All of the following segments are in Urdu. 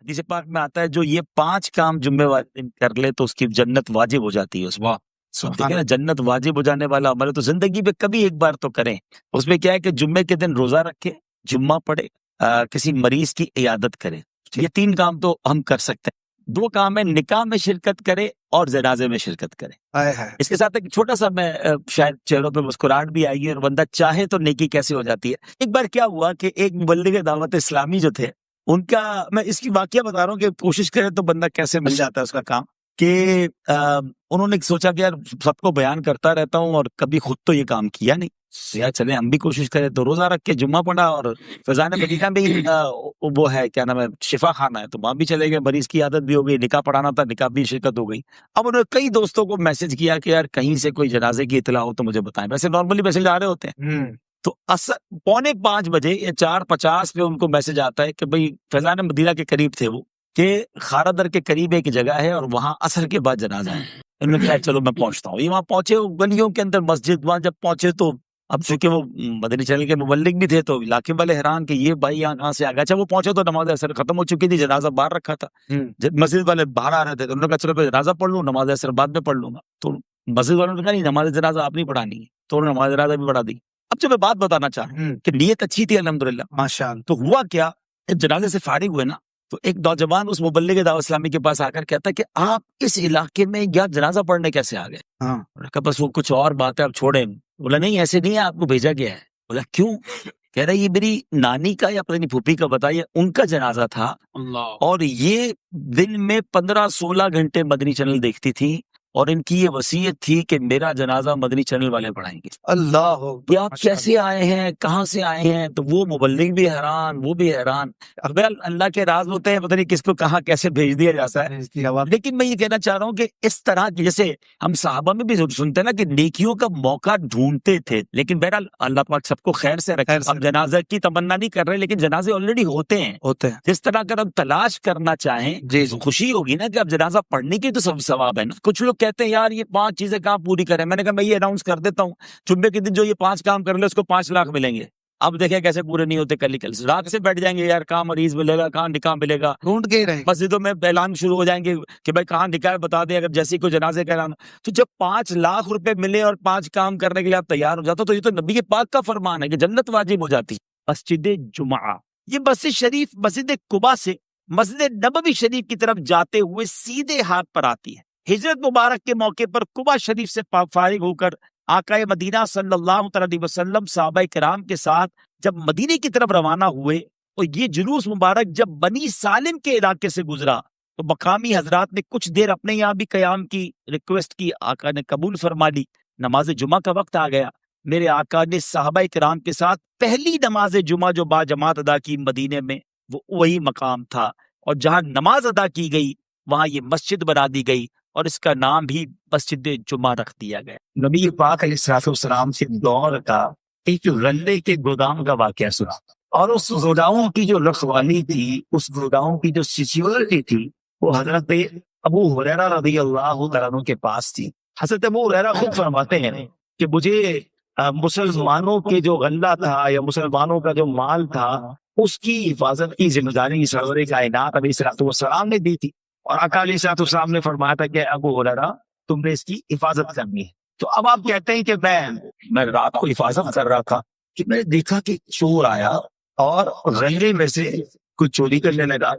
حدیث پاک میں آتا ہے جو یہ 5 کام جمعے والے دن کر لے تو اس کی جنت واجب ہو جاتی ہے اس میں. ٹھیک ہے نا, جنت واجب ہو جانے والا عمل ہے تو زندگی میں کبھی ایک بار تو کریں. اس میں کیا ہے کہ جمعے کے دن روزہ رکھے, جمعہ پڑھے, کسی مریض کی عیادت کرے. یہ 3 کام تو ہم کر سکتے ہیں. 2 کام ہے, نکاح میں شرکت کرے اور جنازے میں شرکت کرے. اس کے ساتھ ایک چھوٹا سا میں شاید چہروں پہ مسکراہٹ بھی آئی ہے, اور بندہ چاہے تو نیکی کیسے ہو جاتی ہے. ایک بار کیا ہوا کہ ایک مبلغ دعوت اسلامی جو تھے ان کا, میں اس کی واقعہ بتا رہا ہوں کہ کوشش کرے تو بندہ کیسے مل جاتا ہے اس کا کام, کہ انہوں نے سوچا کہ یار سب کو بیان کرتا رہتا ہوں اور کبھی خود تو یہ کام کیا نہیں, یار چلے ہم بھی کوشش کریں. تو روزہ رکھ کے جمعہ پڑھا, اور فیضان مدینہ بھی وہ ہے کیا نام ہے شفا خانہ ہے, تو وہاں بھی چلے گئے, مریض کی عادت بھی ہو گئی, نکاح پڑھانا تھا, نکاح بھی شرکت ہو گئی. اب انہوں نے کئی دوستوں کو میسج کیا کہ یار کہیں سے کوئی جنازے کی اطلاع ہو تو مجھے بتائیں. ویسے نارملی میسج آ رہے ہوتے ہیں. تو 4:45 بجے یا 4:50 پہ ان کو میسج آتا ہے کہ بھئی فیضان مدینہ کے قریب تھے وہ, کہ خاردر کے قریب ایک جگہ ہے اور وہاں عصر کے بعد جنازہ ہے. انہوں نے کہا چلو میں پہنچتا ہوں. یہ وہاں پہنچے, گلیوں کے اندر مسجد, وہاں جب پہنچے تو اب چونکہ وہ مدنی چینل کے مبلغ بھی تھے تو علاقے والے حیران کہ یہ بھائی یہاں کہاں سے آ گیا. اچھا وہ پہنچے تو نماز عصر ختم ہو چکی تھی, جنازہ باہر رکھا تھا. جب مسجد والے باہر آ رہے تھے تو انہوں نے کہا چلو میں جنازہ پڑھ لوں, نماز عصر بعد میں پڑھ لوں گا. تو مسجد والوں نے کہا نہیں, نماز جنازہ آپ نہیں پڑھانی ہے, تو انہوں نے نماز جنازہ بھی پڑھا دی. اب جو میں بات بتانا چاہ رہا ہوں کہ نیت اچھی تھی الحمدللہ ماشاء اللہ. تو ہوا کیا, جب جنازے سے فارغ ہوئے نا تو ایک نوجوان اس مبلغ دعوت اسلامی کے پاس آ کر کہتا ہے کہ آپ اس علاقے میں یا جنازہ پڑھنے کیسے آ گئے؟ کہ بس وہ کچھ اور بات ہے, آپ چھوڑیں. بولا نہیں ایسے نہیں ہے, آپ کو بھیجا گیا ہے. بولا کیوں؟ کہہ رہا یہ میری نانی کا یا پتہ نہیں پھوپھی کا بتائیے, ان کا جنازہ تھا اور یہ دن میں 15-16 گھنٹے مدنی چینل دیکھتی تھی, اور ان کی یہ وصیت تھی کہ میرا جنازہ مدنی چینل والے پڑھائیں گے. اللہ, کہ آپ کیسے آئے ہیں, کہاں سے آئے ہیں؟ تو وہ مبلغ بھی حیران, وہ بھی حیران. اب اللہ کے راز ہوتے ہیں, پتہ نہیں کس کو کہاں کیسے بھیج دیا جاتا ہے. لیکن میں یہ کہنا چاہ رہا ہوں کہ اس طرح کی, جیسے ہم صحابہ میں بھی سنتے ہیں نا کہ نیکیوں کا موقع ڈھونڈتے تھے, لیکن بہرحال اللہ پاک سب کو خیر سے رکھے. اب جنازہ کی تمنا نہیں کر رہے, لیکن جنازے آلریڈی ہوتے ہیں. جس طرح اگر ہم تلاش کرنا چاہیں خوشی ہوگی نا کہ اب جنازہ پڑھنے کی تو سب ثواب ہے نا. کچھ لوگ کہتے ہیں یار یہ 5 چیزیں کہاں پوری کریں. میں نے کہا میں یہ اناؤنس کر دیتا ہوں, جمعے کے دن جو یہ 5 کام کر لے اس کو 5 لاکھ ملیں گے. اب دیکھیں کیسے پورے نہیں ہوتے, کل رات سے بیٹھ جائیں گے یار, کہاں مریض ملے گا, کہاں نکاح ملے گا, ڈھونڈ کے رہے. مسجدوں میں اعلان شروع ہو جائیں گے کہ بھائی کہاں نکاح ہے بتا دیں, اگر جیسے کوئی جنازے کا اعلان. تو جب 5 لاکھ روپے ملے اور 5 کام کرنے کے لیے آپ تیار ہو جاتے تو یہ تو نبی پاک کا فرمان ہے کہ جنت واجب ہو جاتی. مسجد جمعہ, یہ مسجد شریف مسجد قباء سے مسجد نبوی شریف کی طرف جاتے ہوئے سیدھے ہاتھ پر آتی ہے. ہجرت مبارک کے موقع پر قباء شریف سے فارغ ہو کر آقا مدینہ صلی اللہ علیہ وسلم صحابہ کرام کے ساتھ جب مدینے کی طرف روانہ ہوئے, اور یہ جلوس مبارک جب بنی سالم کے علاقے سے گزرا تو مقامی حضرات نے کچھ دیر اپنے یہاں بھی قیام کی ریکویسٹ کی, آقا نے قبول فرما لی. نماز جمعہ کا وقت آ گیا. میرے آقا نے صحابہ کرام کے ساتھ پہلی نماز جمعہ جو با جماعت ادا کی مدینے میں, وہ وہی مقام تھا, اور جہاں نماز ادا کی گئی وہاں یہ مسجد بنا دی گئی, اور اس کا نام بھی مسجد جمعہ رکھ دیا گیا. نبی پاک علیہ السلام سے دور کا ایک غلے کے گودام کا واقعہ سنا, اور اس گوداؤں کی جو رکھوالی تھی, اس گوداؤں کی جو سیکیورٹی تھی, وہ حضرت ابو ہریرہ رضی اللہ تعالیٰ عنہ کے پاس تھی. حضرت ابو ہریرہ خود فرماتے ہیں کہ مجھے مسلمانوں کے جو غلہ تھا یا مسلمانوں کا جو مال تھا اس کی حفاظت کی ذمہ داری سرور کائنات علیہ السلام نے دی تھی, اور آقا علیہ السلام نے فرمایا تھا کہ ابو ہریرہ تم نے اس کی حفاظت کرنی ہے. تو اب آپ کہتے ہیں کہ میں رات کو حفاظت کر رہا تھا کہ میں نے دیکھا کہ چور آیا اور غلے میں سے کچھ چوری کرنے لگا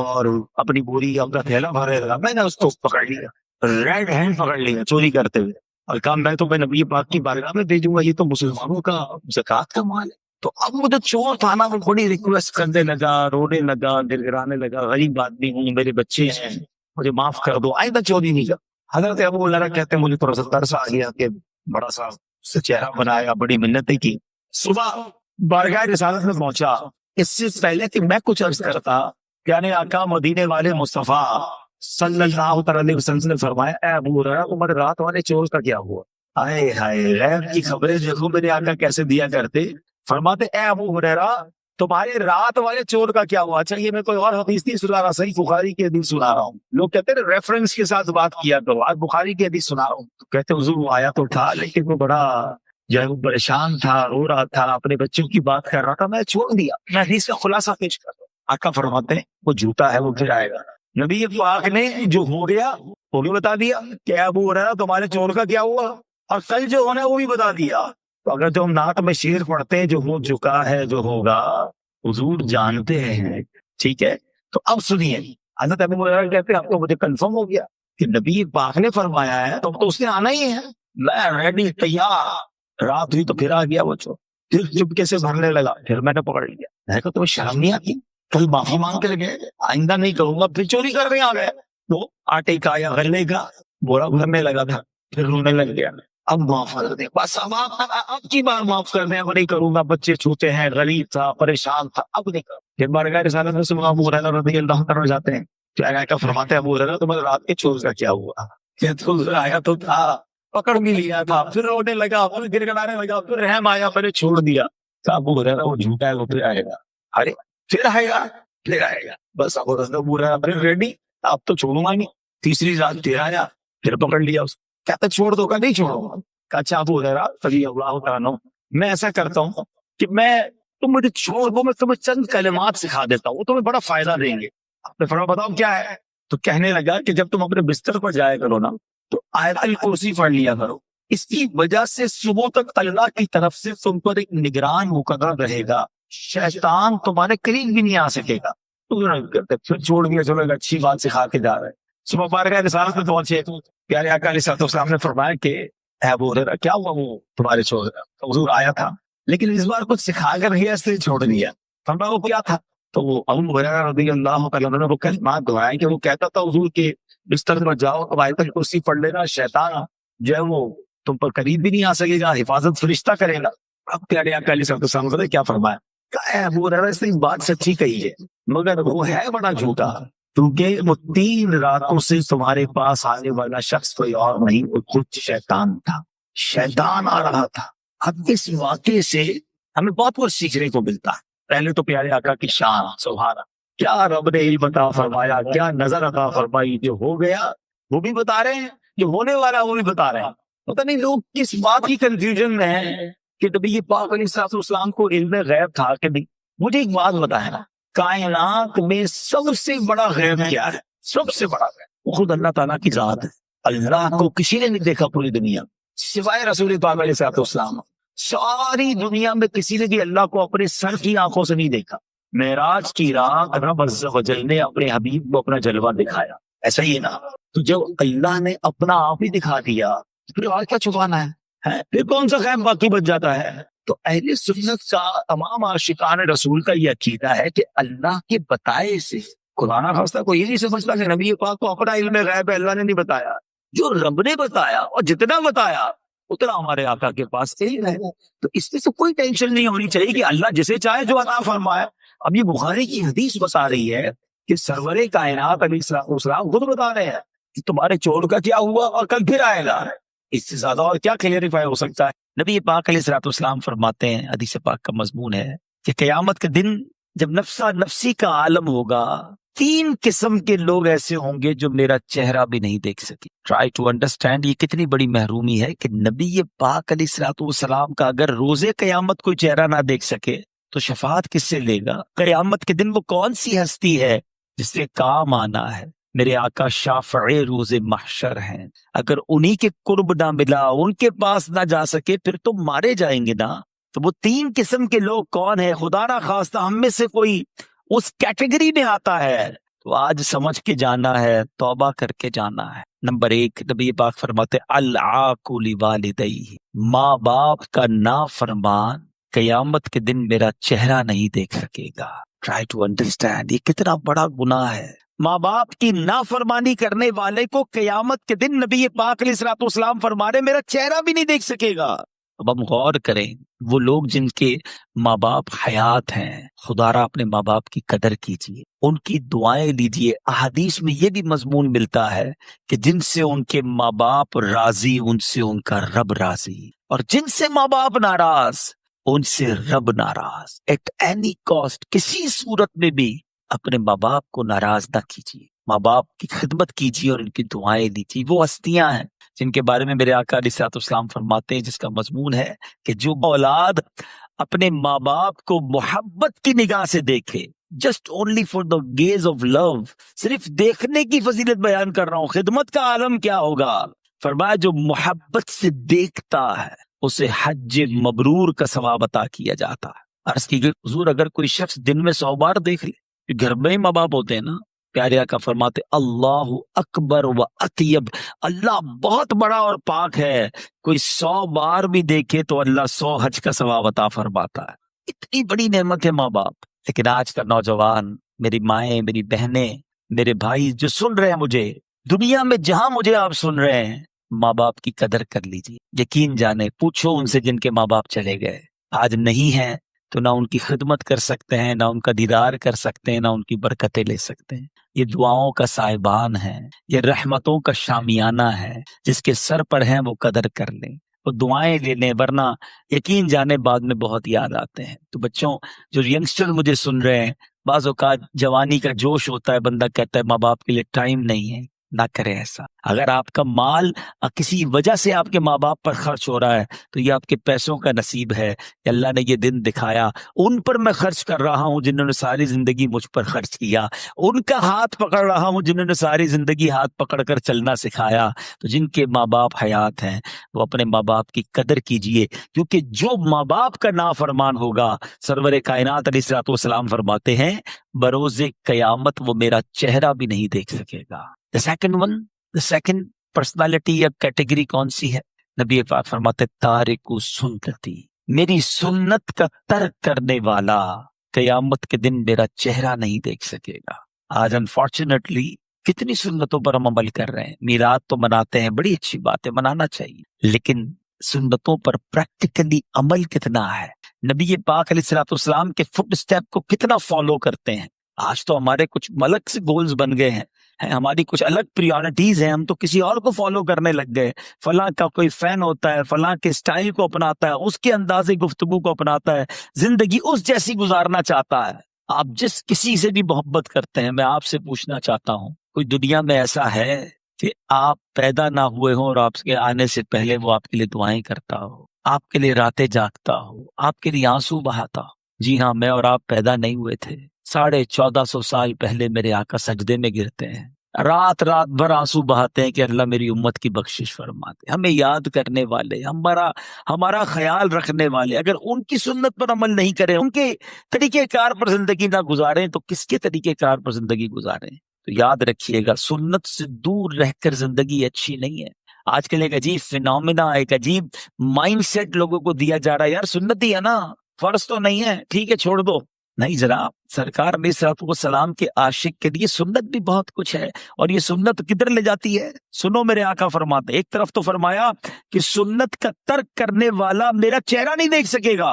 اور اپنی بوری اپنا تھیلا بھرنے لگا. میں نے اس کو پکڑ لیا, ریڈ ہینڈ پکڑ لیا چوری کرتے ہوئے, اور کہا میں تو نبی پاک کی بارگاہ میں بھیجوں گا, یہ تو مسلمانوں کا زکوٰۃ کا مال ہے. تو اب وہ جو چور تھا نا وہ بڑی ریکویسٹ کرنے لگا, رونے لگا, گڑگڑانے لگا, غریب آدمی ہوں, میرے بچے ہیں, مجھے معاف کر دو, آئندہ چوری نہیں کر. حضرت ابو ہریرہ کہتے ہیں مجھے تھوڑا سا ترس آ گیا کہ بڑا سا چہرہ بنایا, بڑی منتیں کی. صبح بارگاہ رسالت میں پہنچا, اس سے پہلے کہ میں کچھ عرض کرتا, یعنی آقا مدینے والے مصطفیٰ صلی اللہ علیہ وسلم نے فرمایا اے ابو ہریرہ تمہارے رات والے چور کا کیا ہوا؟ ہائے ہائے, غیب کی خبریں دیکھو میرے آقا کیسے دیا کرتے. فرماتے اے ابو ہریرہ تمہارے رات والے چور کا کیا ہوا؟ اچھا یہ میں کوئی اور حدیث نہیں سنا رہا, صحیح بخاری کی حدیث سنا رہا ہوں. لوگ کہتے ہیں ریفرنس کے ساتھ بات کیا کرو, آج بخاری کی حدیث سنا رہا ہوں. تو کہتے ہیں حضور وہ آیا تو تھا لیکن وہ بڑا جو ہے وہ پریشان تھا, رو رہا تھا, اپنے بچوں کی بات کر رہا تھا, میں چھوڑ دیا. میں حدیث کا خلاصہ پیش کر رہا ہوں. آقا فرماتے ہیں وہ جھوٹا ہے وہ پھر آئے گا. نبی پاک نے جو ہو گیا وہ بھی بتا دیا کہ ابو ہریرہ تمہارے چور کا کیا ہوا, اور کل جو ہونا ہے وہ بھی بتا دیا. تو اگر جو ہم نعت میں شعر پڑھتے ہیں جو ہو چکا ہے جو ہوگا حضور جانتے ہیں, ٹھیک ہے. تو اب سنیے, حضرت ابو ہریرہ کہتے ہیں اب تو مجھے کنفرم ہو گیا کہ نبی پاک نے فرمایا ہے تو اس نے آنا ہی ہے, میں ریڈی تیار. رات ہوئی تو پھر آ گیا وہ چور, پھر چپکے سے بھرنے لگا, پھر میں نے پکڑ لیا. میں کہا تمہیں شرم نہیں آتی, کل معافی مانگ کر گئے, آئندہ نہیں کروں گا, پھر چوری کرنے آ گئے. تو آٹے کا یا غلے کا بولا بھرنے لگا تھا, پھر رونے لگ گیا. اب معاف کر دیں, بس اب کی بار معاف کر دیں, اب نہیں کروں گا, بچے چھوٹے ہیں, غریب تھا, پریشان تھا, اب نہیں کروں. پھر بارگاہ رسالت میں سے ابو ہریرہ رضی اللہ عنہ جاتے ہیں, کیا فرماتے ہیں ابو ہریرہ تمہیں رات کے چور کا کیا ہوا؟ کہ آیا تو تھا, پکڑ بھی لیا تھا, پھر رونے لگا, پھر گڑگڑانے لگا, پھر رحم آیا, میں نے چھوڑ دیا. ابو ہریرہ وہ جھوٹا ہے وہ پھر آئے گا, ارے پھر آئے گا, پھر آئے گا. بس ابو ہریرہ پھر ریڈی, اب تو چھوڑوں گا نہیں. تیسری رات پھر آیا, پھر پکڑ لیا اس, کہتا چھوڑ دو کا, نہیں چھوڑوں گا. کہا اچھا ابو ہریرہ رضی اللہ تعالیٰ عنہ, میں ایسا کرتا ہوں کہ تم مجھے چھوڑ دو, میں تمہیں چند کلمات سکھا دیتا ہوں, وہ تمہیں بڑا فائدہ دیں گے. آپ نے فرمایا بتاؤ کیا ہے؟ تو کہنے لگا کہ جب تم اپنے بستر پر جایا کرو نا تو آیت الکرسی پڑھ لیا کرو, اس کی وجہ سے صبح تک اللہ کی طرف سے تم پر ایک نگران مقرر رہے گا, شیطان تمہارے قریب بھی نہیں آ سکے گا. پھر چھوڑ دیا, چلو ایک اچھی بات سکھا کے جا رہے. صبح بارگاہ رسالت میں پہنچے, پیارے آقا علیہ السلام نے فرمایا کہ اے ابو ہریرہ کیا ہوا وہ تمہارے چور کا؟ حضور آیا تھا لیکن اس بار کچھ سکھا کر نہیں, اس لیے چھوڑ دیا. فرمایا وہ کیا تھا؟ تو وہ ابو ہریرہ رضی اللہ تعالیٰ عنہ نے وہ کلمات دہرائے کہ وہ کہتا تھا حضور کے بستر پر جاؤ تو آیت الکرسی پڑھ لینا, شیطان جو ہے وہ تم پر قریب بھی نہیں آ سکے گا, حفاظت فرشتہ کرے گا. اب پیارے آقا علیہ السلام نے کیا فرمایا, کہ اے ابو ہریرہ اس نے بات سچی کہی ہے مگر وہ ہے بڑا جھوٹا, کیونکہ وہ 3 راتوں سے تمہارے پاس آنے والا شخص کوئی اور نہیں, وہ خود شیطان تھا, شیطان آ رہا تھا. اب اس واقعے سے ہمیں بہت کچھ سیکھنے کو ملتا ہے. پہلے تو پیارے آقا کی شان, سبحان اللہ, کیا رب نے علم عطا فرمایا, کیا نظر عطا فرمائی. جو ہو گیا وہ بھی بتا رہے ہیں, جو ہونے والا وہ بھی بتا رہے ہیں. پتہ نہیں لوگ کس بات کی کنفیوژن میں ہیں کہ نبی پاک علیہ السلام کو علم غیب تھا کہ نہیں. مجھے ایک بات بتائیں, کائنات میں سب سے بڑا غیب کیا ہے؟ سب سے بڑا غیب خود اللہ تعالیٰ کی ذات ہے. اللہ کو کسی نے نہیں دیکھا پوری دنیا سوائے رسول پاک علیہ السلام. ساری دنیا میں کسی نے بھی اللہ کو اپنے سر کی آنکھوں سے نہیں دیکھا. معراج کی رات رب عز و جل نے اپنے حبیب کو اپنا جلوہ دکھایا, ایسا ہی ہے نا. تو جب اللہ نے اپنا آپ ہی دکھا دیا پھر اور کیا چھپانا ہے, پھر کون سا غیب باقی بچ جاتا ہے. تو اہل سنت کا تمام عاشقان رسول کا یہ عقیدہ ہے کہ اللہ کے بتائے سے قرآن خاصہ کو یہ نہیں سمجھتا کہ نبی پاک کو اپنا علم غیب ہے, اللہ نے نہیں بتایا. جو رب نے بتایا اور جتنا بتایا اتنا ہمارے آقا کے پاس علم ہے. تو اس میں تو کوئی ٹینشن نہیں ہونی چاہیے کہ اللہ جسے چاہے جو عطا فرمائے. اب یہ بخاری کی حدیث بتا رہی ہے کہ سرور کائنات علیہ السلام خود بتا رہے ہیں کہ تمہارے چور کا کیا ہوا اور کل پھر آئے گا. اس سے زیادہ اور کیا کلیئریفائی ہو سکتا ہے. نبی پاک علیہ السلام فرماتے ہیں, حدیث پاک کا مضمون ہے کہ قیامت کے دن جب نفسا نفسی کا عالم ہوگا 3 قسم کے لوگ ایسے ہوں گے جو میرا چہرہ بھی نہیں دیکھ سکے. ٹرائی ٹو انڈرسٹینڈ, یہ کتنی بڑی محرومی ہے کہ نبی پاک علیہ السلام کا اگر روزے قیامت کوئی چہرہ نہ دیکھ سکے تو شفاعت کس سے لے گا؟ قیامت کے دن وہ کون سی ہستی ہے جس سے کام آنا ہے؟ میرے آقا شافع روز محشر ہیں. اگر انہی کے قرب نہ ملا, ان کے پاس نہ جا سکے, پھر تو مارے جائیں گے نا. تو وہ 3 قسم کے لوگ کون ہیں؟ خدا نہ خواستہ ہم میں سے کوئی اس کیٹیگری میں آتا ہے تو آج سمجھ کے جانا ہے, توبہ کر کے جانا ہے. نمبر 1, نبی پاک فرماتے العاق لوالدیہ, ماں باپ کا نافرمان قیامت کے دن میرا چہرہ نہیں دیکھ سکے گا. ٹرائی ٹو انڈرسٹینڈ, یہ کتنا بڑا گناہ ہے. ماں باپ کی نافرمانی کرنے والے کو قیامت کے دن نبی پاک علیہ السلام فرما رہے میرا چہرہ بھی نہیں دیکھ سکے گا. اب ہم غور کریں, وہ لوگ جن کے ماں باپ حیات ہیں, خدا را اپنے ماں باپ کی قدر کیجیے, ان کی دعائیں لیجیے. احادیث میں یہ بھی مضمون ملتا ہے کہ جن سے ان کے ماں باپ راضی ان سے ان کا رب راضی, اور جن سے ماں باپ ناراض ان سے رب ناراض. ایٹ اینی کاسٹ, کسی صورت میں بھی اپنے ماں باپ کو ناراض نہ کیجیے, ماں باپ کی خدمت کیجیے اور ان کی دعائیں لیجیے. وہ ہستیاں ہیں جن کے بارے میں میرے آقا علیہ السلام فرماتے ہیں, جس کا مضمون ہے کہ جو اولاد اپنے ماں باپ کو محبت کی نگاہ سے دیکھے just only for the gaze of love, صرف دیکھنے کی فضیلت بیان کر رہا ہوں. خدمت کا عالم کیا ہوگا؟ فرمایا جو محبت سے دیکھتا ہے اسے حج مبرور کا ثواب عطا کیا جاتا ہے. عرض کی گئی حضور اگر کوئی شخص دن میں 100 بار دیکھ لے، گھر میں ہی ماں باپ ہوتے ہیں نا، پیارے آقا فرماتے اللہ اکبر و اطیب، اللہ بہت بڑا اور پاک ہے، کوئی 100 بار بھی دیکھے تو اللہ 100 حج کا ثواب عطا فرماتا ہے. اتنی بڑی نعمت ہے ماں باپ. لیکن آج کا نوجوان، میری مائیں، میری بہنیں، میرے بھائی جو سن رہے ہیں مجھے، دنیا میں جہاں مجھے آپ سن رہے ہیں، ماں باپ کی قدر کر لیجیے. یقین جانے، پوچھو ان سے جن کے ماں باپ چلے گئے، آج نہیں ہیں تو نہ ان کی خدمت کر سکتے ہیں، نہ ان کا دیدار کر سکتے ہیں، نہ ان کی برکتیں لے سکتے ہیں. یہ دعاؤں کا سائبان ہے، یہ رحمتوں کا شامیانہ ہے. جس کے سر پر ہیں وہ قدر کر لیں، وہ دعائیں لے لیں، ورنہ یقین جانے بعد میں بہت یاد آتے ہیں. تو بچوں، جو ینگسٹر مجھے سن رہے ہیں، بعض اوقات جوانی کا جوش ہوتا ہے، بندہ کہتا ہے ماں باپ کے لیے ٹائم نہیں ہے. نہ کرے ایسا. اگر آپ کا مال کسی وجہ سے آپ کے ماں باپ پر خرچ ہو رہا ہے تو یہ آپ کے پیسوں کا نصیب ہے کہ اللہ نے یہ دن دکھایا، ان پر میں خرچ کر رہا ہوں جنہوں نے ساری زندگی مجھ پر خرچ کیا، ان کا ہاتھ پکڑ رہا ہوں جنہوں نے ساری زندگی ہاتھ پکڑ کر چلنا سکھایا. تو جن کے ماں باپ حیات ہیں وہ اپنے ماں باپ کی قدر کیجئے، کیونکہ جو ماں باپ کا نافرمان ہوگا، سرور کائنات علیہ الصلوۃ والسلام فرماتے ہیں بروز قیامت وہ میرا چہرہ بھی نہیں دیکھ سکے گا. the second personality یا کیٹیگری کون سی ہے؟ نبی پاک فرماتے تارک سنتی، میری سنت کا ترک کرنے والا قیامت کے دن میرا چہرہ نہیں دیکھ سکے گا. آج انفارچونیٹلی کتنی سنتوں پر ہم عمل کر رہے ہیں. میلاد تو مناتے ہیں، بڑی اچھی بات ہے، منانا چاہیے، لیکن سنتوں پر پریکٹیکلی عمل کتنا ہے؟ نبی پاک علیہ الصلوۃ والسلام کے فٹ اسٹیپ کو کتنا فالو کرتے ہیں؟ آج تو ہمارے کچھ الگ سے گولز بن گئے ہیں، ہماری کچھ الگ پریورٹیز ہیں، ہم تو کسی اور کو فالو کرنے لگ گئے. فلاں کا کوئی فین ہوتا ہے، فلاں کے سٹائل کو اپناتا ہے، اس کے انداز گفتگو کو اپناتا ہے، زندگی اس جیسی گزارنا چاہتا ہے. آپ جس کسی سے بھی محبت کرتے ہیں، میں آپ سے پوچھنا چاہتا ہوں، کوئی دنیا میں ایسا ہے کہ آپ پیدا نہ ہوئے ہوں اور آپ کے آنے سے پہلے وہ آپ کے لیے دعائیں کرتا ہو، آپ کے لیے راتیں جاگتا ہو، آپ کے لیے آنسو بہاتا ہو؟ جی ہاں، میں اور آپ پیدا نہیں ہوئے تھے، 1450 سال پہلے میرے آقا سجدے میں گرتے ہیں، رات بھر آنسو بہاتے ہیں کہ اللہ میری امت کی بخشش فرماتے. ہمیں یاد کرنے والے، ہمارا خیال رکھنے والے، اگر ان کی سنت پر عمل نہیں کریں، ان کے طریقہ کار پر زندگی نہ گزاریں تو کس کے طریقہ کار پر زندگی گزاریں؟ تو یاد رکھیے گا، سنت سے دور رہ کر زندگی اچھی نہیں ہے. آج کل ایک عجیب فینومینا، ایک عجیب مائنڈ سیٹ لوگوں کو دیا جا رہا ہے، یار سنت ہی ہے نا، فرض تو نہیں ہے، ٹھیک ہے چھوڑ دو. نہیں جناب، سرکار علیہ الصلوۃ والسلام کے عاشق کے لیے سنت بھی بہت کچھ ہے. اور یہ سنت کدھر لے جاتی ہے؟ سنو، میرے آقا فرماتے، ایک طرف تو فرمایا کہ سنت کا ترک کرنے والا میرا چہرہ نہیں دیکھ سکے گا،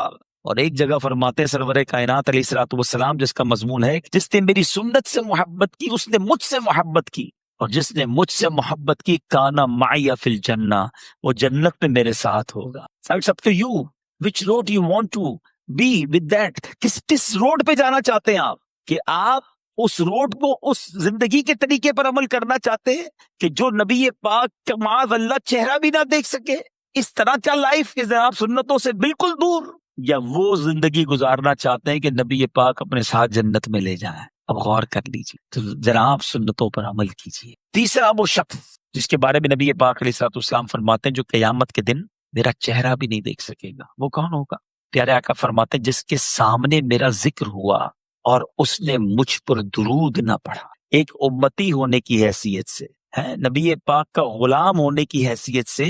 اور ایک جگہ فرماتے سرور کائنات علیہ الصلوۃ والسلام، جس کا مضمون ہے جس نے میری سنت سے محبت کی اس نے مجھ سے محبت کی، اور جس نے مجھ سے محبت کی کانا معی فی الجنہ، وہ جنت میں میرے ساتھ ہوگا. It's up to you which road you want to be with that. کس روڈ پہ جانا چاہتے ہیں آپ؟ کہ آپ اس روڈ کو، اس زندگی کے طریقے پر عمل کرنا چاہتے ہیں کہ جو نبی پاک کا معاذ اللہ چہرہ بھی نہ دیکھ سکے، اس طرح کا لائف کہ جناب سنتوں سے بالکل دور، یا وہ زندگی گزارنا چاہتے ہیں کہ نبی پاک اپنے ساتھ جنت میں لے جائیں؟ اب غور کر لیجیے. تو جناب سنتوں پر عمل کیجیے. تیسرا وہ شخص جس کے بارے میں نبی پاک علیہ الصلوۃ والسلام فرماتے ہیں جو قیامت کے دن میرا چہرہ بھی نہیں دیکھ سکے گا، وہ کون ہوگا؟ پیارے آقا فرماتے ہیں جس کے سامنے میرا ذکر ہوا اور اس نے مجھ پر درود نہ پڑھا. ایک امتی ہونے کی حیثیت سے، ہے نبی پاک کا غلام ہونے کی حیثیت سے،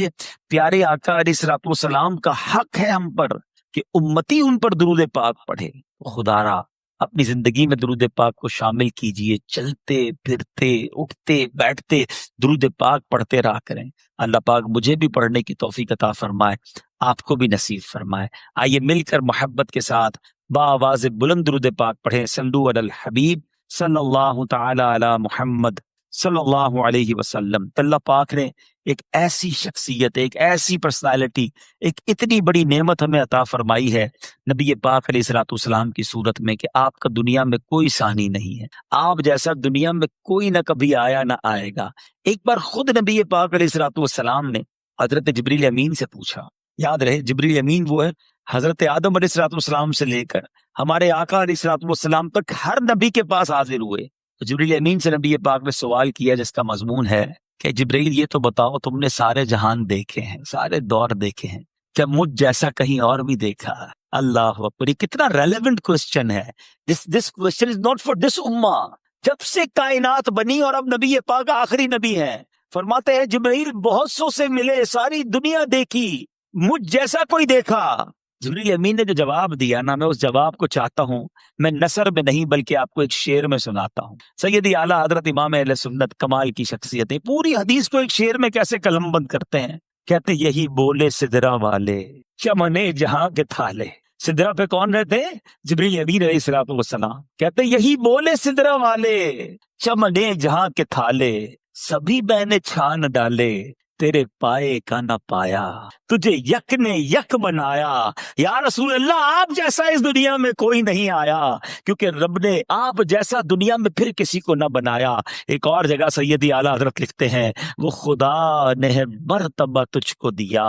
پیارے آقا علیہ الصلوۃ والسلام کا حق ہے ہم پر کہ امتی ان پر درود پاک پڑھے. خدا را اپنی زندگی میں درود پاک کو شامل کیجئے، چلتے پھرتے اٹھتے بیٹھتے درود پاک پڑھتے رہا کریں. اللہ پاک مجھے بھی پڑھنے کی توفیق عطا فرمائے، آپ کو بھی نصیب فرمائے. آئیے مل کر محبت کے ساتھ با آواز بلند درود پاک پڑھیں. صلو علی الحبیب صلی اللہ تعالی علی محمد صلی اللہ علیہ وسلم. اللہ پاک نے ایک ایسی شخصیت، ایک ایسی پرسنالٹی، ایک اتنی بڑی نعمت ہمیں عطا فرمائی ہے نبی پاک علیہ الصلوۃ والسلام کی صورت میں کہ آپ کا دنیا میں کوئی ثانی نہیں ہے، آپ جیسا دنیا میں کوئی نہ کبھی آیا نہ آئے گا. ایک بار خود نبی پاک علیہ الصلوۃ والسلام نے حضرت جبریل امین سے پوچھا، یاد رہے جبریل امین وہ ہے حضرت آدم علیہ السلام سے لے کر ہمارے آقا علیہ السلام تک ہر نبی کے پاس حاضر ہوئے. جبریل امین سے نبی پاک نے سوال کیا جس کا مضمون ہے کہ جبریل یہ تو بتاؤ تم نے سارے جہان دیکھے ہیں، سارے دور دیکھے ہیں، کیا مجھ جیسا کہیں اور بھی دیکھا؟ اللہ اکبر، یہ کتنا ریلیونٹ کوسچن ہے. This question is not for this امہ. جب سے کائنات بنی اور اب نبی پاک آخری نبی ہیں، فرماتے ہیں جبریل بہت سو سے ملے، ساری دنیا دیکھی، مجھ جیسا کوئی دیکھا؟ جبریل امین نے جو جواب دیا نا، میں اس جواب کو چاہتا ہوں میں نثر میں نہیں بلکہ آپ کو ایک شعر میں سناتا ہوں. سیدی اعلیٰ حضرت امام اہل سنت، کمال کی شخصیتیں، پوری حدیث کو ایک شعر میں کیسے قلم بند کرتے ہیں. کہتے ہیں یہی بولے سدرا والے چمنے جہاں کے تھالے. سدرا پہ کون رہتے ہیں؟ جبریل امین علیہ السلام. کہتے ہیں یہی بولے سدرا والے چمنے جہاں کے تھالے، سبھی بہنے چھان ڈالے تیرے پائے کا نہ پایا، تجھے یک نے یک بنایا. یا رسول اللہ، آپ جیسا اس دنیا میں کوئی نہیں آیا، کیونکہ رب نے آپ جیسا دنیا میں پھر کسی کو نہ بنایا. ایک اور جگہ سیدی اعلیٰ حضرت لکھتے ہیں وہ خدا نے مرتبہ تجھ کو دیا،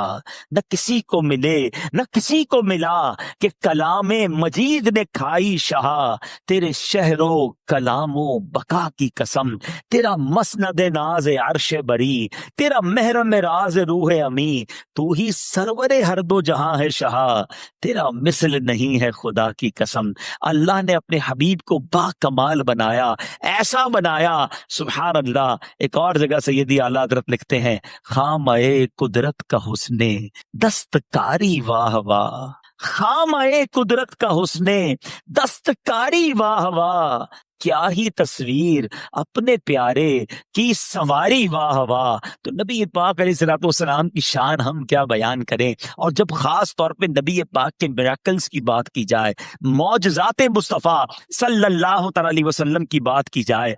نہ کسی کو ملے نہ کسی کو ملا، کہ کلام مجید نے کھائی شہا، تیرے شہر و کلام و بقا کی قسم، تیرا مسند ناز عرش بری، تیرا محرم راز روح امی، تو ہی سرور ہر دو جہاں ہے شہا، تیرا مثل نہیں ہے خدا کی قسم. اللہ نے اپنے حبیب کو با کمال بنایا، ایسا بنایا، سبحان اللہ. ایک اور جگہ سیدی اعلیٰ حضرت لکھتے ہیں خامہ قدرت کا حسن دستکاری واہ واہ، خامہ قدرت کا حسن دستکاری واہ واہ، کیا ہی تصویر اپنے پیارے کی سواری واہ واہ. تو نبی پاک علیہ السلام کی شان ہم کیا بیان کریں. اور جب خاص طور پہ نبی پاک کے میراکلز کی بات کی جائے، معجزات مصطفیٰ صلی اللہ تعالی علیہ وسلم کی بات کی جائے،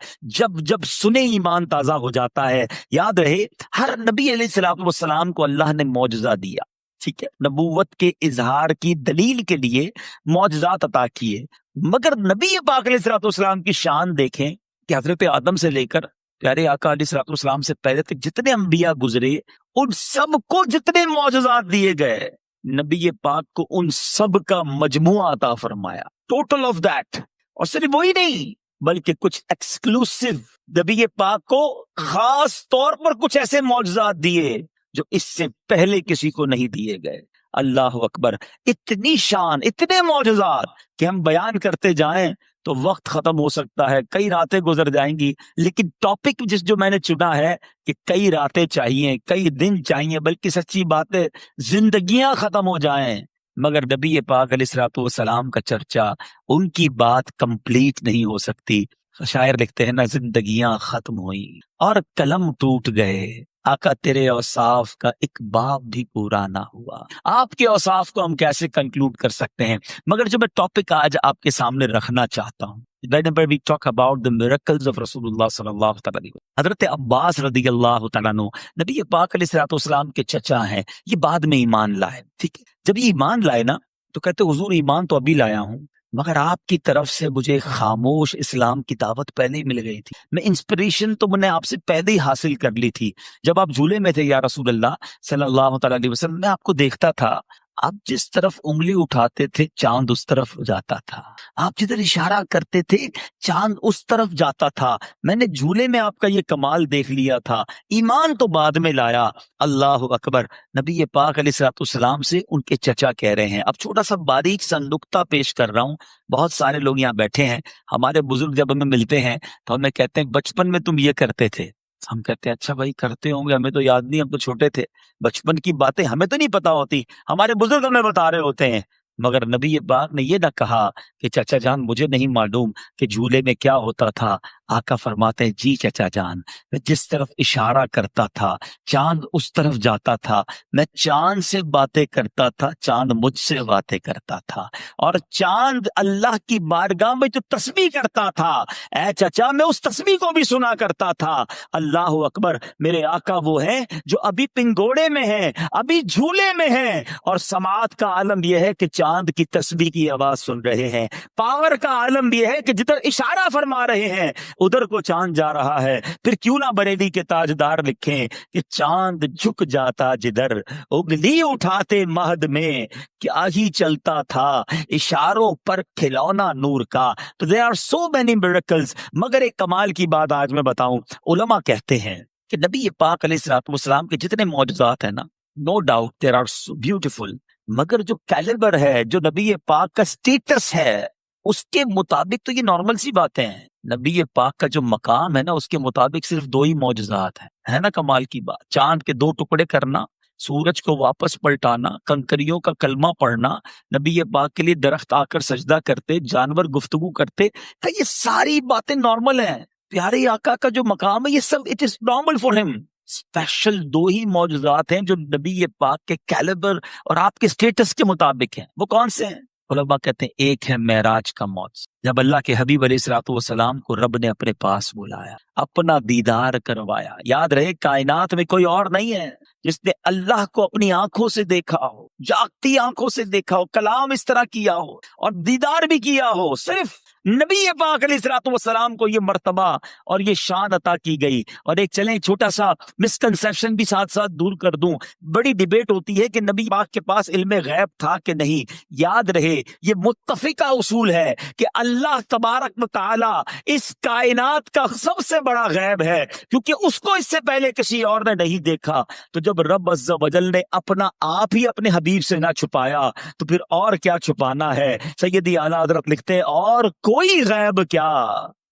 جب سنے ایمان تازہ ہو جاتا ہے. یاد رہے ہر نبی علیہ السلام کو اللہ نے معجزہ دیا، ٹھیک ہے، نبوت کے اظہار کی دلیل کے لیے معجزات عطا کیے. مگر نبی پاک علیہ السلام کی شان دیکھیں کہ حضرت آدم سے لے کر پیارے آقا علیہ السلام سے پہلے تک جتنے انبیاء گزرے، ان سب کو جتنے معجزات دیے گئے، نبی پاک کو ان سب کا مجموعہ عطا فرمایا، ٹوٹل آف دیٹ. اور صرف وہی نہیں بلکہ کچھ ایکسکلوسیو نبی پاک کو خاص طور پر کچھ ایسے معجزات دیے جو اس سے پہلے کسی کو نہیں دیے گئے. اللہ اکبر، اتنی شان، اتنے معجزات کہ ہم بیان کرتے جائیں تو وقت ختم ہو سکتا ہے، کئی راتیں گزر جائیں گی. لیکن ٹاپک جو میں نے چنا ہے کہ کئی راتیں چاہیے، کئی دن چاہیے، بلکہ سچی بات ہے زندگیاں ختم ہو جائیں مگر نبی پاک علیہ السلام کا چرچا، ان کی بات کمپلیٹ نہیں ہو سکتی. شاعر لکھتے ہیں نا، زندگیاں ختم ہوئی اور قلم ٹوٹ گئے، آقا تیرے اوصاف کا ایک باب بھی پورا نہ ہوا. آپ کے اوصاف کو ہم کیسے کنکلوڈ کر سکتے ہیں؟ مگر جو میں ٹاپک آج آپ کے سامنے رکھنا چاہتا ہوں، whenever we talk about the miracles of رسول اللہ صلی اللہ علیہ وسلم، حضرت عباس رضی اللہ تعالیٰ عنہ نبی پاک علیہ السلام کے چچا ہیں، یہ بعد میں ایمان لائے. ٹھیک ہے، جب یہ ایمان لائے نا تو کہتے حضور ایمان تو ابھی لایا ہوں، مگر آپ کی طرف سے مجھے خاموش اسلام کی دعوت پہلے ہی مل گئی تھی، میں انسپریشن تو میں نے آپ سے پہلے ہی حاصل کر لی تھی. جب آپ جھولے میں تھے یا رسول اللہ صلی اللہ تعالیٰ علیہ وسلم، میں آپ کو دیکھتا تھا، آپ جس طرف انگلی اٹھاتے تھے چاند اس طرف جاتا تھا، آپ جدھر اشارہ کرتے تھے چاند اس طرف جاتا تھا. میں نے جھولے میں آپ کا یہ کمال دیکھ لیا تھا، ایمان تو بعد میں لایا. اللہ اکبر. نبی پاک علیہ السلام سے ان کے چچا کہہ رہے ہیں. اب چھوٹا سا باریک سا نقطہ پیش کر رہا ہوں، بہت سارے لوگ یہاں بیٹھے ہیں، ہمارے بزرگ جب ہمیں ملتے ہیں تو ہمیں کہتے ہیں بچپن میں تم یہ کرتے تھے. ہم کہتے ہیں اچھا بھائی کرتے ہوں گے، ہمیں تو یاد نہیں، ہم تو چھوٹے تھے، بچپن کی باتیں ہمیں تو نہیں پتا ہوتی، ہمارے بزرگ ہمیں بتا رہے ہوتے ہیں. مگر نبی پاک نے یہ نہ کہا کہ چچا جان مجھے نہیں معلوم کہ جھولے میں کیا ہوتا تھا. آقا فرماتے ہیں جی چچا جان، میں جس طرف اشارہ کرتا تھا چاند اس طرف جاتا تھا، میں چاند سے باتیں کرتا تھا، چاند مجھ سے باتیں کرتا تھا، اور چاند اللہ کی بارگاہ میں جو تسبیح کرتا تھا، اے چچا میں اس تسبیح کو بھی سنا کرتا تھا. اللہ اکبر. میرے آقا وہ ہیں جو ابھی پنگوڑے میں ہیں، ابھی جھولے میں ہیں، اور سماعت کا عالم یہ ہے کہ چاند کی تسبیح کی آواز سن رہے ہیں. پاور کا عالم یہ ہے کہ جدھر اشارہ فرما رہے ہیں ادھر کو چاند جا رہا ہے. پھر کیوں نہ بریلی کے تاجدار لکھیں کہ چاند جھک جاتا جدھر اگلی اٹھاتے مہد میں کیا ہی چلتا تھا اشاروں پر کھلونا نور کا. تو there are so many miracles. مگر ایک کمال کی بات آج میں بتاؤں. علماء کہتے ہیں کہ نبی پاک علیہ السلام کے جتنے معجزات ہیں نا, no doubt there are so beautiful, مگر جو کیلیبر ہے, جو نبی پاک کا سٹیٹس ہے, اس کے مطابق تو یہ نارمل سی باتیں ہیں. نبی پاک کا جو مقام ہے نا, اس کے مطابق صرف 2 ہی معجزات ہیں. ہے نا کمال کی بات؟ چاند کے 2 ٹکڑے کرنا, سورج کو واپس پلٹانا, کنکریوں کا کلمہ پڑھنا, نبی پاک کے لیے درخت آ کر سجدہ کرتے, جانور گفتگو کرتے. یہ ساری باتیں نارمل ہیں. پیارے آقا کا جو مقام ہے یہ سب اٹ از نارمل فار ہم. اسپیشل 2 ہی معجزات ہیں جو نبی پاک کے کیلیبر اور آپ کے سٹیٹس کے مطابق ہیں. وہ کون سے ہیں؟ علماء کہتے ہیں ایک ہے معراج کا معجزہ, جب اللہ کے حبیب علیہ الصلوۃ والسلام کو رب نے اپنے پاس بلایا, اپنا دیدار کروایا. یاد رہے کائنات میں کوئی اور نہیں ہے جس نے اللہ کو اپنی آنکھوں سے دیکھا ہو, جاگتی آنکھوں سے دیکھا ہو, کلام اس طرح کیا ہو اور دیدار بھی کیا ہو. صرف نبی پاک علیہ الصلوۃ والسلام کو یہ مرتبہ اور یہ شان عطا کی گئی. اور ایک چلیں چھوٹا سا مسکنسیپشن بھی ساتھ ساتھ دور کر دوں. بڑی ڈیبیٹ ہوتی ہے کہ نبی پاک کے پاس علم غیب تھا کہ نہیں. یاد رہے یہ متفقہ اصول ہے کہ اللہ تبارک و تعالی اس کائنات کا سب سے بڑا غیب ہے, کیونکہ اس کو اس سے پہلے کسی اور نے نہیں دیکھا. تو جب رب عز و جل نے اپنا آپ ہی اپنے حبیب سے نہ چھپایا تو پھر اور کیا چھپانا ہے. سیدی اعلیٰ حضرت لکھتے ہیں اور کوئی غیب کیا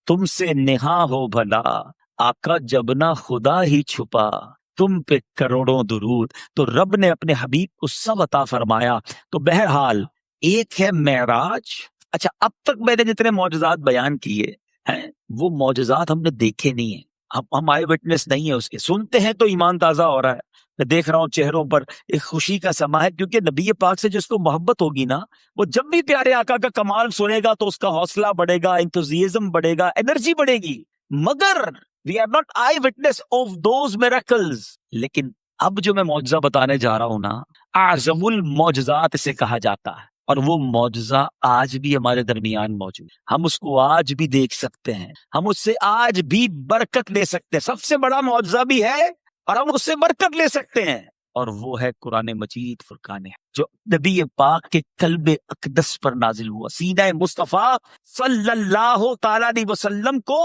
تم سے نہا ہو بھلا, آقا جب نہ خدا ہی چھپا تم پہ کروڑوں درود. تو رب نے اپنے حبیب کو سب عطا فرمایا. تو بہرحال ایک ہے معراج. اچھا, اب تک میں نے جتنے معجزات بیان کیے ہیں وہ معجزات ہم نے دیکھے نہیں ہیں, ہم آئی وٹنس نہیں ہیں اس کے. سنتے ہیں تو ایمان تازہ ہو رہا ہے. میں دیکھ رہا ہوں چہروں پر ایک خوشی کا سما ہے, کیونکہ نبی پاک سے جس کو محبت ہوگی نا, وہ جب بھی پیارے آقا کا کمال سنے گا تو اس کا حوصلہ بڑھے گا, انتھوزیزم بڑھے گا, انرجی بڑھے گی. مگر we are not eye witness of those miracles. لیکن اب جو میں معجزہ بتانے جا رہا ہوں نا, اعظم المعجزات اسے کہا جاتا ہے, اور وہ معجزہ آج بھی ہمارے درمیان موجود ہے. ہم اس کو آج بھی دیکھ سکتے ہیں, ہم اس سے آج بھی برکت لے سکتے ہیں. سب سے بڑا معجزہ بھی ہے اور ہم اس سے برکت لے سکتے ہیں, اور وہ ہے قرآن مجید فرقان, جو نبی پاک کے قلب اقدس پر نازل ہوا. سینہ مصطفیٰ صلی اللہ تعالی علیہ وسلم کو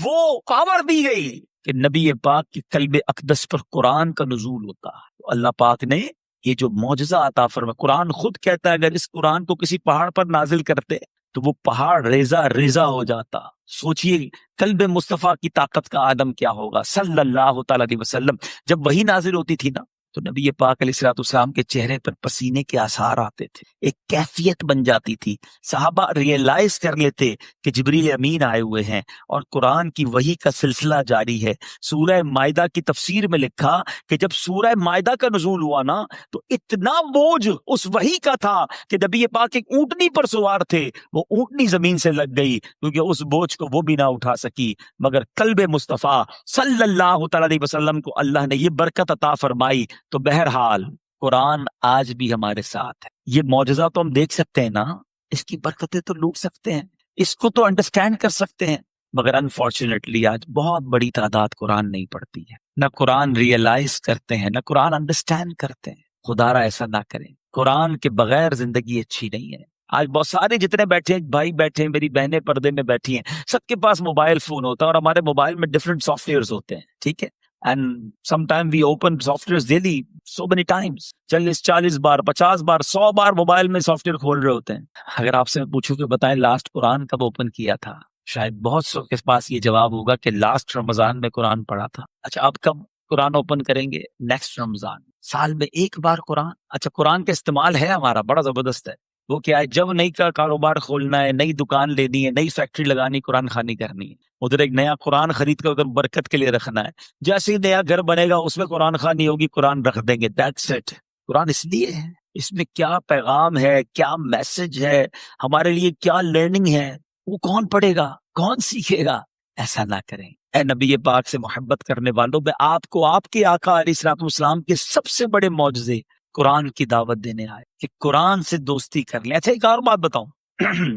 وہ پاور دی گئی کہ نبی پاک کے قلب اقدس پر قرآن کا نزول ہوتا. تو اللہ پاک نے یہ جو معجزہ عطا فرمایا, قرآن خود کہتا ہے اگر اس قرآن کو کسی پہاڑ پر نازل کرتے تو وہ پہاڑ ریزہ ریزہ ہو جاتا. سوچئے قلب مصطفیٰ کی طاقت کا عالم کیا ہوگا. صلی اللہ تعالی علیہ وسلم جب وہی نازل ہوتی تھی نا, تو نبی پاک علیہ الصلوۃ والسلام کے چہرے پر پسینے کے آثار آتے تھے, ایک کیفیت بن جاتی تھی. صحابہ ریئلائز کر لیتے کہ جبریل امین آئے ہوئے ہیں اور قرآن کی وحی کا سلسلہ جاری ہے. سورہ مائدہ کی تفسیر میں لکھا کہ جب سورہ مائدہ کا نزول ہوا نا تو اتنا بوجھ اس وحی کا تھا کہ نبی پاک ایک اونٹنی پر سوار تھے, وہ اونٹنی زمین سے لگ گئی کیونکہ اس بوجھ کو وہ بھی نہ اٹھا سکی. مگر قلب مصطفیٰ صلی اللہ تعالی علیہ وسلم کو اللہ نے یہ برکت عطا فرمائی. تو بہرحال قرآن آج بھی ہمارے ساتھ ہے. یہ معجزہ تو ہم دیکھ سکتے ہیں نا, اس کی برکتیں تو لوٹ سکتے ہیں, اس کو تو انڈرسٹینڈ کر سکتے ہیں, مگر انفارچونیٹلی آج بہت بڑی تعداد قرآن نہیں پڑھتی ہے, نہ قرآن ریئلائز کرتے ہیں, نہ قرآن انڈرسٹینڈ کرتے ہیں. خدا را ایسا نہ کریں. قرآن کے بغیر زندگی اچھی نہیں ہے. آج بہت سارے جتنے بیٹھے ہیں, بھائی بیٹھے ہیں, میری بہنیں پردے میں بیٹھی ہیں, سب کے پاس موبائل فون ہوتا ہے, اور ہمارے موبائل میں ڈفرینٹ سافٹ ویئرز ہوتے ہیں. ٹھیک ہے, and sometime we open softwares daily so many times, 40 bar 50 bar 100 bar mobile میں سافٹ ویئر کھول رہے ہوتے ہیں. اگر آپ سے میں پوچھوں کہ بتائیں لاسٹ قرآن کب اوپن کیا تھا, شاید بہت سو کے پاس یہ جواب ہوگا کہ لاسٹ رمضان میں قرآن پڑھا تھا. اچھا, اب کب قرآن اوپن کریں گے؟ نیکسٹ رمضان. سال میں ایک بار قرآن. اچھا, قرآن کا استعمال ہے ہمارا بڑا زبردست ہے. وہ کیا ہے, جب نئی کا کاروبار کھولنا ہے, نئی دکان لینی ہے, نئی فیکٹری لگانی, قرآن خوانی کرنی ہے, ادھر ایک نیا قرآن خرید کر ادھر برکت کے لیے رکھنا ہے. جیسے ہی نیا گھر بنے گا اس میں قرآن خوانی ہوگی, قرآن رکھ دیں گے. That's it. قرآن اس لیے ہے, اس میں کیا پیغام ہے, کیا میسج ہے, ہمارے لیے کیا لرننگ ہے, وہ کون پڑھے گا, کون سیکھے گا. ایسا نہ کریں. اے نبی پاک سے محبت کرنے والوں, میں آپ کو آپ کے آقا علیہ الصلوۃ والسلام کے سب سے بڑے معجزے قرآن کی دعوت دینے آئے کہ قرآن سے دوستی کر لیں. اچھا ایک اور بات بتاؤں,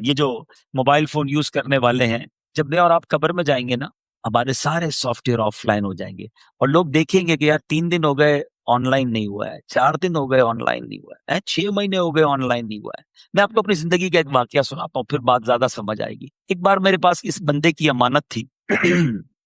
یہ جو موبائل فون یوز کرنے والے ہیں, جب اور آپ قبر میں جائیں گے نا, ہمارے سارے سافٹ ویئر آف لائن ہو جائیں گے, اور لوگ دیکھیں گے کہ یار 3 دن ہو گئے آن لائن نہیں ہوا ہے, 4 دن ہو گئے آن لائن نہیں ہوا ہے, 6 مہینے ہو گئے آن لائن نہیں ہوا ہے. میں آپ کو اپنی زندگی کا ایک واقعہ سناتا ہوں, پھر بات زیادہ سمجھ آئے گی. ایک بار میرے پاس اس بندے کی امانت تھی,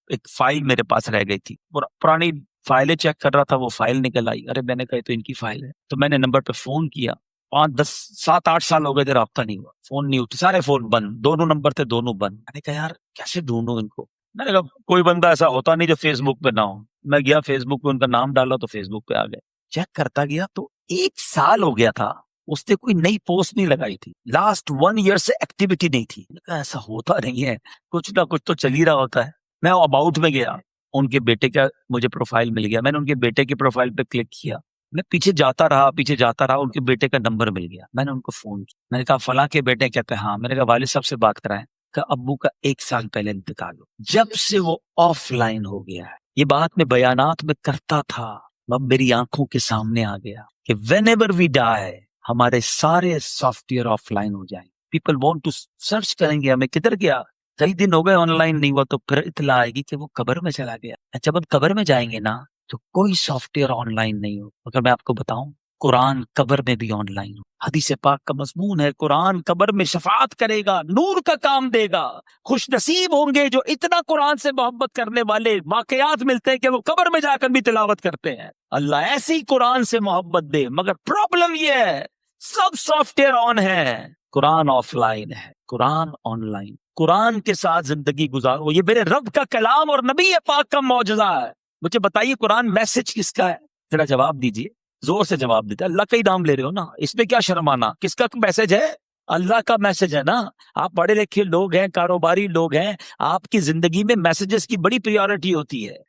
ایک فائل میرے پاس رہ گئی تھی, پرانی فائلیں چیک کر رہا تھا, وہ فائل نکل آئی. ارے میں نے کہا تو ان کی فائل ہے. تو میں نے نمبر پہ فون کیا, 5 10 7 8 سال ہو گئے تھے, رابطہ نہیں ہوا, فون نہیں اٹھے, سارے فون بند, دونوں نمبر تھے دونوں بند. میں نے کہا یار کیسے ڈھونڈوں ان کو. میں نے کہا کوئی بندہ ایسا ہوتا نہیں جو فیس بک پہ نہ ہو. میں گیا فیس بک پہ, ان کا نام ڈالا تو فیس بک پہ آ گئے. چیک کرتا گیا تو 1 سال ہو گیا تھا, اس نے کوئی نئی پوسٹ نہیں لگائی تھی, لاسٹ 1 ایئر سے ایکٹیویٹی نہیں تھی. میں نے کہا ایسا ہوتا نہیں ہے, کچھ نہ کچھ تو چل ہی رہا ہوتا ہے. میں اباؤٹ میں گیا, ان کے بیٹے کا مجھے پروفائل مل گیا. میں نے ان کے بیٹے کے پروفائل پہ کلک کیا, میں پیچھے جاتا رہا, ان کے بیٹے کا نمبر مل گیا. میں نے ان کو فون کیا, میں نے کہا فلاں کے بیٹے کیا کہا, ہاں. میں نے کہا والد صاحب سے بات کرائیں. کہ ابو کا 1 سال پہلے انتقال ہو. جب سے وہ آف لائن ہو گیا ہے, یہ بات میں بیانات میں کرتا تھا, اب میری آنکھوں کے سامنے آ گیا کہ وین ایور وی ڈائی, ہمارے سارے سافٹ ویئر آف لائن ہو جائیں. پیپل وانٹ ٹو سرچ کریں گے ہمیں کدھر گیا, کئی دن ہو گئے آن لائن نہیں ہوا, تو پھر اطلاع آئے گی کہ وہ قبر میں چلا گیا. جب ہم قبر میں جائیں گے نا تو کوئی سافٹ ویئر آن لائن نہیں ہو. اگر میں آپ کو بتاؤں, قرآن قبر میں بھی آن لائن ہو. حدیث پاک کا مضمون ہے, قرآن قبر میں شفاعت کرے گا, نور کا کام دے گا. خوش نصیب ہوں گے جو اتنا قرآن سے محبت کرنے والے, واقعات ملتے ہیں کہ وہ قبر میں جا کر بھی تلاوت کرتے ہیں. اللہ ایسی قرآن سے محبت دے. مگر پرابلم یہ ہے, سب سافٹ ویئر آن ہے, قرآن آف لائن ہے. قرآن آن لائن, قرآن کے ساتھ زندگی گزارو. یہ میرے رب کا کلام اور نبی پاک کا معجزہ ہے. مجھے بتائیے قرآن میسج کس کا ہے, ذرا جواب دیجئے, زور سے جواب دیتے. اللہ کا ہی نام لے رہے ہو نا, اس میں کیا شرمانا, کس کا میسج ہے, اللہ کا میسج ہے نا. آپ پڑھے لکھے لوگ ہیں, کاروباری لوگ ہیں, آپ کی زندگی میں میسجز کی بڑی پریورٹی ہوتی ہے.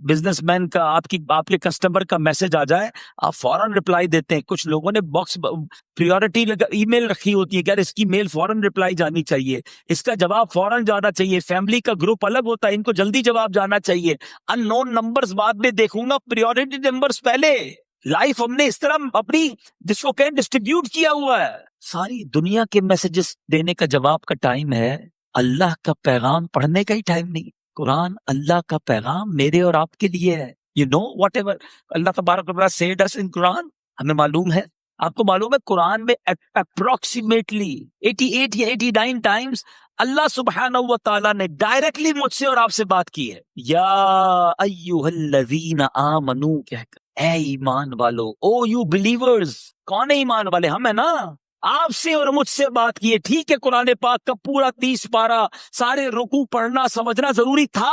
بزنس مین کا, آپ کے کسٹمر کا میسج آ جائے, آپ فوراً رپلائی دیتے ہیں. کچھ لوگوں نے باکس پریورٹی ای میل رکھی ہوتی ہے کہ اس کی میل فوراً رپلائی جانی چاہیے, اس کا جواب فوراً جانا چاہیے. فیملی کا گروپ الگ ہوتا ہے, ان کو جلدی جواب جانا چاہیے. ان نون نمبرز بعد میں دیکھوں گا, پریورٹی نمبرز پہلے. لائف ہم نے اس طرح اپنی جس کو کہ ڈسٹریبیوٹ کیا ہوا ہے. ساری دنیا کے میسجز دینے کا جواب کا ٹائم ہے, اللہ کا پیغام پڑھنے کا ہی ٹائم نہیں. قرآن اللہ کا پیغام میرے اور آپ کے لیے ہے. یو نو واٹ ایور اللہ تبارک و تعالیٰ سیڈ اس ان قرآن, ہمیں معلوم ہے. آپ کو معلوم ہے قرآن میں اپروکسیمیٹلی 88 یا 89 ٹائمز اللہ سبحانہ و تعالیٰ نے ڈائریکٹلی مجھ سے اور آپ سے بات کی ہے. یا ایھا الذین آمنو کہہ کر, اے ایمان والو, او یو بلیورز. کون ہے ایمان والے, ہم ہیں نا. آپ سے اور مجھ سے بات کی ہے. ٹھیک ہے قرآن پاک کا پورا 30 پارہ سارے رکوع پڑھنا سمجھنا ضروری تھا,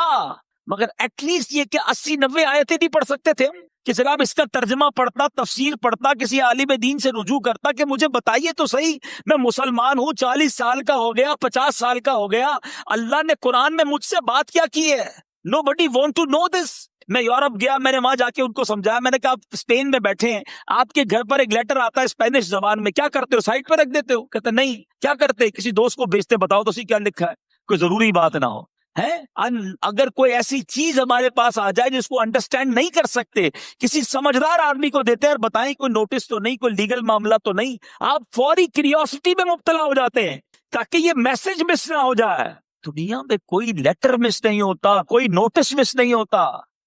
مگر ایٹ لیسٹ یہ کہ 80-90 آیتیں نہیں پڑھ سکتے تھے کہ جناب اس کا ترجمہ پڑھتا, تفسیر پڑھتا, کسی عالم دین سے رجوع کرتا کہ مجھے بتائیے تو صحیح, میں مسلمان ہوں, 40 سال کا ہو گیا, 50 سال کا ہو گیا, اللہ نے قرآن میں مجھ سے بات کیا کی ہے. Nobody want to know this. میں یورپ گیا, میں نے وہاں جا کے ان کو سمجھایا. میں نے کہا آپ اسپین میں بیٹھے ہیں, آپ کے گھر پر ایک لیٹر آتا ہے اسپینش زبان میں, کیا کرتے ہو, سائٹ پہ رکھ دیتے ہو؟ کہتے نہیں. کیا کرتے, کسی دوست کو بھیجتے, بتاؤ تو کیا لکھا ہے, کوئی ضروری بات نہ ہو. اگر کوئی ایسی چیز ہمارے پاس آ جائے جس کو انڈرسٹینڈ نہیں کر سکتے, کسی سمجھدار آدمی کو دیتے ہیں اور بتائیں کوئی نوٹس تو نہیں, کوئی لیگل معاملہ تو نہیں, آپ فوری کیوریوسٹی میں مبتلا ہو جاتے ہیں تاکہ یہ میسج مس نہ ہو جائے. دنیا میں کوئی لیٹر مس نہیں ہوتا, کوئی نوٹس مس نہیں ہوتا,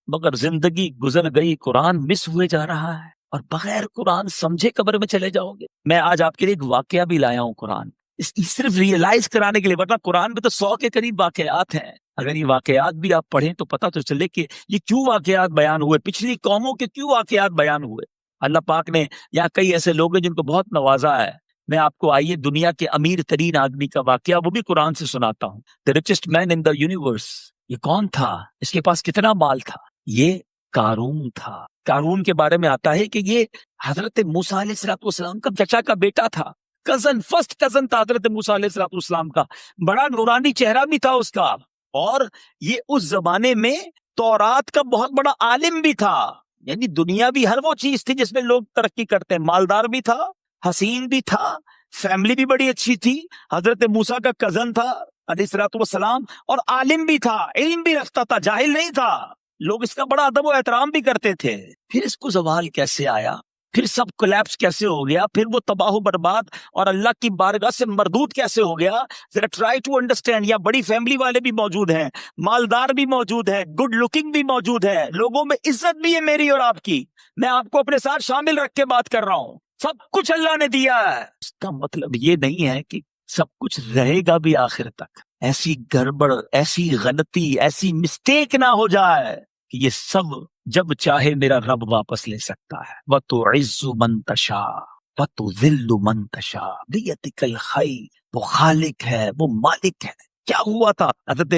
مگر زندگی گزر گئی, قرآن مس ہوئے جا رہا ہے, اور بغیر قرآن سمجھے قبر میں چلے جاؤ گے. میں آج آپ کے لیے ایک واقعہ بھی لایا ہوں قرآن, صرف ریئلائز کرانے کے لیے, ورنہ قرآن میں تو 100 کے قریب واقعات ہیں. اگر یہ واقعات بھی آپ پڑھیں تو پتہ تو چلے کہ یہ کیوں واقعات بیان ہوئے, پچھلی قوموں کے کیوں واقعات بیان ہوئے. اللہ پاک نے یہاں کئی ایسے لوگ ہیں جن کو بہت نوازا ہے. میں آپ کو آئیے دنیا کے امیر ترین آدمی کا واقعہ وہ بھی قرآن سے سناتا ہوں. The richest man in the universe. یہ کون تھا, اس کے پاس کتنا مال تھا؟ یہ قارون تھا. قارون کے بارے میں آتا ہے کہ یہ حضرت موسیٰ علیہ السلام کا چچا کا بیٹا تھا, فرسٹ کزن تھا حضرت موسیٰ علیہ السلام کا. بڑا نورانی چہرہ بھی تھا اس کا, اور یہ اس زمانے میں تورات کا بہت بڑا عالم بھی تھا. یعنی دنیا بھی ہر وہ چیز تھی جس میں لوگ ترقی کرتے ہیں. مالدار بھی تھا, حسین بھی تھا, فیملی بھی بڑی اچھی تھی, حضرت موسیٰ کا کزن تھا علیہ السلام, اور عالم بھی تھا, علم بھی رکھتا تھا, جاہل نہیں تھا. لوگ اس کا بڑا ادب و احترام بھی کرتے تھے. پھر اس کو زوال کیسے آیا؟ پھر سب کولیپس کیسے ہو گیا، پھر وہ تباہ و برباد اور اللہ کی بارگاہ سے مردود کیسے ہو گیا؟ ذرا ٹرائی ٹو انڈرسٹینڈ. یا بڑی فیملی والے بھی موجود ہیں، مالدار بھی موجود ہے، گڈ لکنگ بھی موجود ہے، لوگوں میں عزت بھی ہے میری اور آپ کی. میں آپ کو اپنے ساتھ شامل رکھ کے بات کر رہا ہوں. سب کچھ اللہ نے دیا ہے. اس کا مطلب یہ نہیں ہے کہ سب کچھ رہے گا بھی آخر تک. ایسی گڑبڑ، ایسی غلطی، ایسی مسٹیک نہ ہو جائے کہ یہ سب جب چاہے میرا رب واپس لے سکتا ہے. وَتُعِزُّ مَن تَشَاءُ وَتُذِلُّ مَن تَشَاءُ بِيَدِكَ الْخَيْرُ. وہ خالق ہے، وہ مالک ہے. کیا ہوا تھا؟ حضرت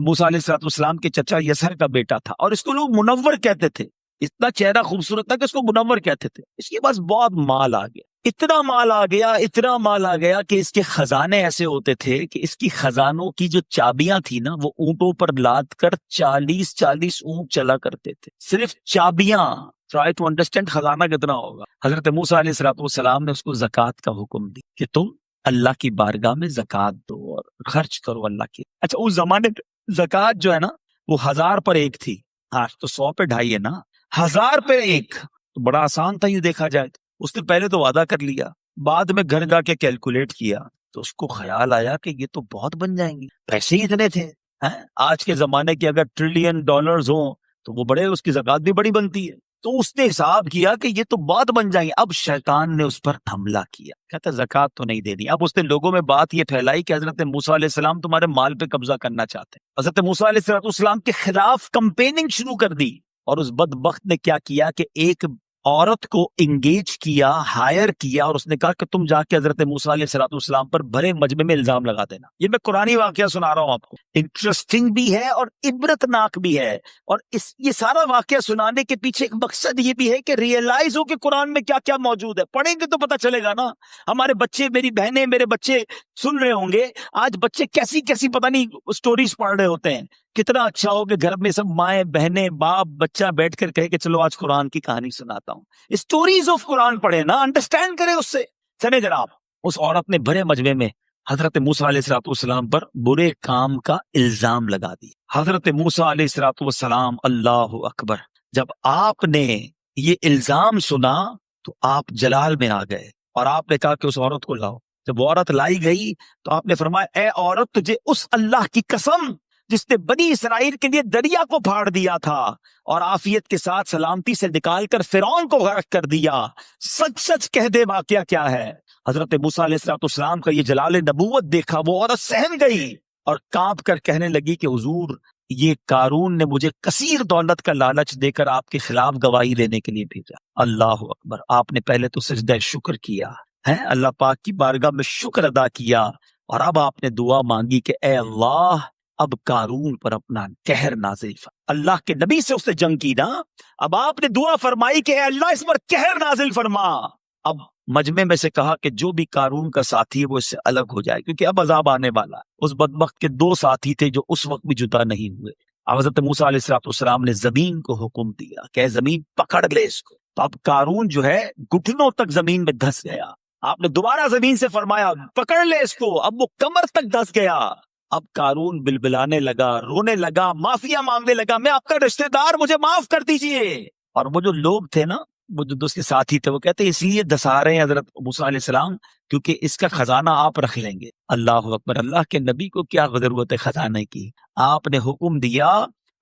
موسیٰ علیہ السلام کے چچا یسر کا بیٹا تھا، اور اس کو لوگ منور کہتے تھے. اتنا چہرہ خوبصورت تھا کہ اس کو منور کہتے تھے. اس کے پاس بہت مال آ گیا، اتنا مال آ گیا، اتنا مال آ گیا کہ اس کے خزانے ایسے ہوتے تھے کہ اس کی خزانوں کی جو چابیاں تھی نا، وہ اونٹوں پر لاد کر 40 اونٹ چلا کرتے تھے، صرف چابیاں. ٹرائی ٹو انڈرسٹینڈ خزانہ کتنا ہوگا. حضرت موسیٰ علیہ السلام نے اس کو زکوٰۃ کا حکم دی کہ تم اللہ کی بارگاہ میں زکوٰۃ دو اور خرچ کرو اللہ کی. اچھا، اس زمانے میں زکوٰۃ جو ہے نا وہ 1000 پر ایک تھی. آج تو 100 پہ 2.5 ہے نا. 1000 پہ ایک تو بڑا آسان تھا. یہ دیکھا جائے تو اس نے پہلے تو وعدہ کر لیا، بعد میں گھر جا کے کیلکولیٹ کیا تو اس کو خیال آیا کہ یہ تو بہت بن جائیں گی. پیسے ہی اتنے تھے. آج کے زمانے کے اگر $1 ٹریلین ہوں تو وہ بڑے، اس کی زکوٰۃ بھی بڑی بنتی ہے. تو اس نے حساب کیا کہ یہ تو بہت بن جائیں گے. اب شیطان نے اس پر حملہ کیا، کہتا زکوٰۃ تو نہیں دینی. اب اس نے لوگوں میں بات یہ پھیلائی کہ حضرت موسیٰ علیہ السلام تمہارے مال پہ قبضہ کرنا چاہتے ہیں. حضرت موسیٰ علیہ السلام کے خلاف کمپیننگ شروع کر دی. اور اس بدبخت نے کیا کیا کہ ایک عورت کو انگیج کیا، ہائر کیا، اور اس نے کہا کہ تم جا کے حضرت موسیٰ علیہ السلام پر بھرے مجمع میں الزام لگا دینا. یہ میں قرآنی واقعہ سنا رہا ہوں آپ کو، انٹرسٹنگ بھی ہے اور عبرتناک بھی ہے. اور یہ سارا واقعہ سنانے کے پیچھے ایک مقصد یہ بھی ہے کہ ریئلائز ہو کہ قرآن میں کیا کیا موجود ہے. پڑھیں گے تو پتہ چلے گا نا. ہمارے بچے، میری بہنیں، میرے بچے سن رہے ہوں گے. آج بچے کیسی کیسی پتہ نہیں سٹوریز پڑھ رہے ہوتے ہیں. کتنا اچھا ہو کہ گھر میں سب مائیں، بہنیں، باپ، بچہ بیٹھ کر کہے کہ چلو آج قرآن کی کہانی سناتا ہوں. اسٹوریز آف قرآن پڑھے نا، انڈرسٹینڈ کرے اس سے. چلے جناب، اس عورت نے بھرے مجمع میں حضرت موسیٰ علیہ السلام پر برے کام کا الزام لگا دیا. حضرت موسیٰ علیہ السلام، اللہ اکبر، جب آپ نے یہ الزام سنا تو آپ جلال میں آ گئے اور آپ نے کہا کہ اس عورت کو لاؤ. جب وہ عورت لائی گئی تو آپ نے فرمایا اے عورت، تجھے اس اللہ کی قسم جس نے بنی اسرائیل کے لیے دریا کو پھاڑ دیا تھا اور عافیت کے ساتھ سلامتی سے نکال کر فرعون کو غرق کر دیا، سچ سچ کہہ دے واقعہ کیا ہے. حضرت موسیٰ علیہ السلام کا یہ جلال نبوت دیکھا، وہ عورت سہم گئی اور کانپ کر کہنے لگی کہ حضور، یہ قارون نے مجھے کثیر دولت کا لالچ دے کر آپ کے خلاف گواہی دینے کے لیے بھیجا. اللہ اکبر. آپ نے پہلے تو سجدہ شکر کیا ہے، اللہ پاک کی بارگاہ میں شکر ادا کیا، اور اب آپ نے دعا مانگی کہ اے اللہ، اب قارون پر اپنا قہر نازل فرما. اللہ کے نبی سے اس نے جنگ کی نا، اب آپ نے دعا فرمائی کہ اے اللہ اس پر قہر نازل فرما. اب مجمع میں سے کہا کہ جو بھی قارون کا ساتھی ہے وہ اس سے الگ ہو جائے، کیونکہ اب عذاب آنے والا ہے. اس بدبخت کے 2 ساتھی تھے جو اس وقت بھی جدا نہیں ہوئے. حضرت موسیٰ علیہ السلام نے زمین کو حکم دیا کہ اے زمین پکڑ لے اس کو. تو اب قارون جو ہے گھٹنوں تک زمین میں دھس گیا. آپ نے دوبارہ زمین سے فرمایا پکڑ لے اس کو. اب وہ کمر تک دھس گیا. اب قارون بلبلانے لگا، رونے لگا، معافیا مانگنے لگا، میں آپ کا رشتہ دار، مجھے معاف کر دیجئے. اور وہ جو لوگ تھے نا، وہ جو اس کے ساتھی تھے، وہ کہتے ہیں اس لیے دسا رہے ہیں حضرت موسیٰ علیہ السلام کیونکہ اس کا خزانہ آپ رکھ لیں گے. اللہ اکبر. اللہ کے نبی کو کیا ضرورت ہے خزانے کی؟ آپ نے حکم دیا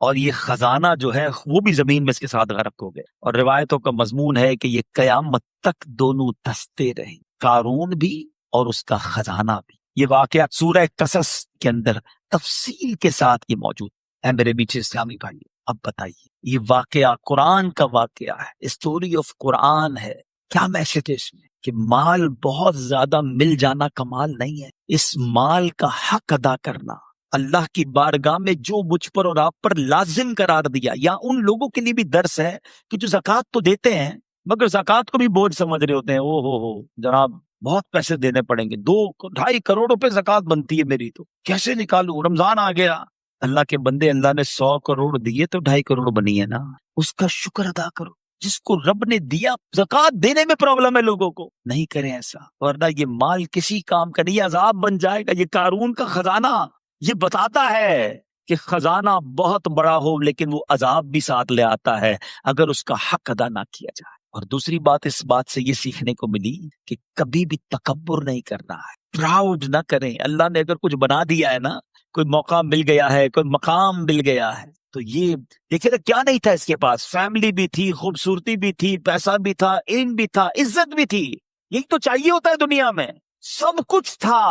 اور یہ خزانہ جو ہے وہ بھی زمین میں اس کے ساتھ غرق ہو گئے. اور روایتوں کا مضمون ہے کہ یہ قیامت تک دونوں دھستے رہیں، قارون بھی اور اس کا خزانہ بھی. یہ واقعہ سورہ قصص کے اندر تفصیل کے ساتھ یہ موجود ہے. میرے میٹھے اسلامی بھائی، اب بتائیے، یہ واقعہ قرآن کا واقعہ ہے، اسٹوری آف قرآن ہے. کیا میسج ہے اس میں؟ کہ مال بہت زیادہ مل جانا کمال نہیں ہے. اس مال کا حق ادا کرنا، اللہ کی بارگاہ میں جو مجھ پر اور آپ پر لازم قرار دیا. یا ان لوگوں کے لیے بھی درس ہے کہ جو زکوٰۃ تو دیتے ہیں مگر زکوٰۃ کو بھی بوجھ سمجھ رہے ہوتے ہیں. او ہو جناب، بہت پیسے دینے پڑیں گے، 2-2.5 کروڑ روپے زکوٰۃ بنتی ہے میری، تو کیسے نکالوں؟ رمضان آ گیا. اللہ کے بندے، اللہ نے 100 کروڑ دیے تو 2.5 کروڑ بنی ہے نا. اس کا شکر ادا کرو. جس کو رب نے دیا، زکوٰۃ دینے میں پرابلم ہے لوگوں کو، نہیں کریں ایسا، ورنہ یہ مال کسی کام کا نہیں، عذاب بن جائے گا. یہ قارون کا خزانہ یہ بتاتا ہے کہ خزانہ بہت بڑا ہو لیکن وہ عذاب بھی ساتھ لے آتا ہے اگر اس کا حق ادا نہ کیا جائے. اور دوسری بات اس بات سے یہ سیکھنے کو ملی کہ کبھی بھی تکبر نہیں کرنا ہے، پراؤڈ نہ کریں. اللہ نے اگر کچھ بنا دیا ہے نا، کوئی موقع مل گیا ہے، کوئی مقام مل گیا ہے، تو یہ دیکھیں نا کیا نہیں تھا اس کے پاس، فیملی بھی تھی، خوبصورتی بھی تھی، پیسہ بھی تھا، علم بھی تھا، عزت بھی تھی. یہی تو چاہیے ہوتا ہے دنیا میں، سب کچھ تھا.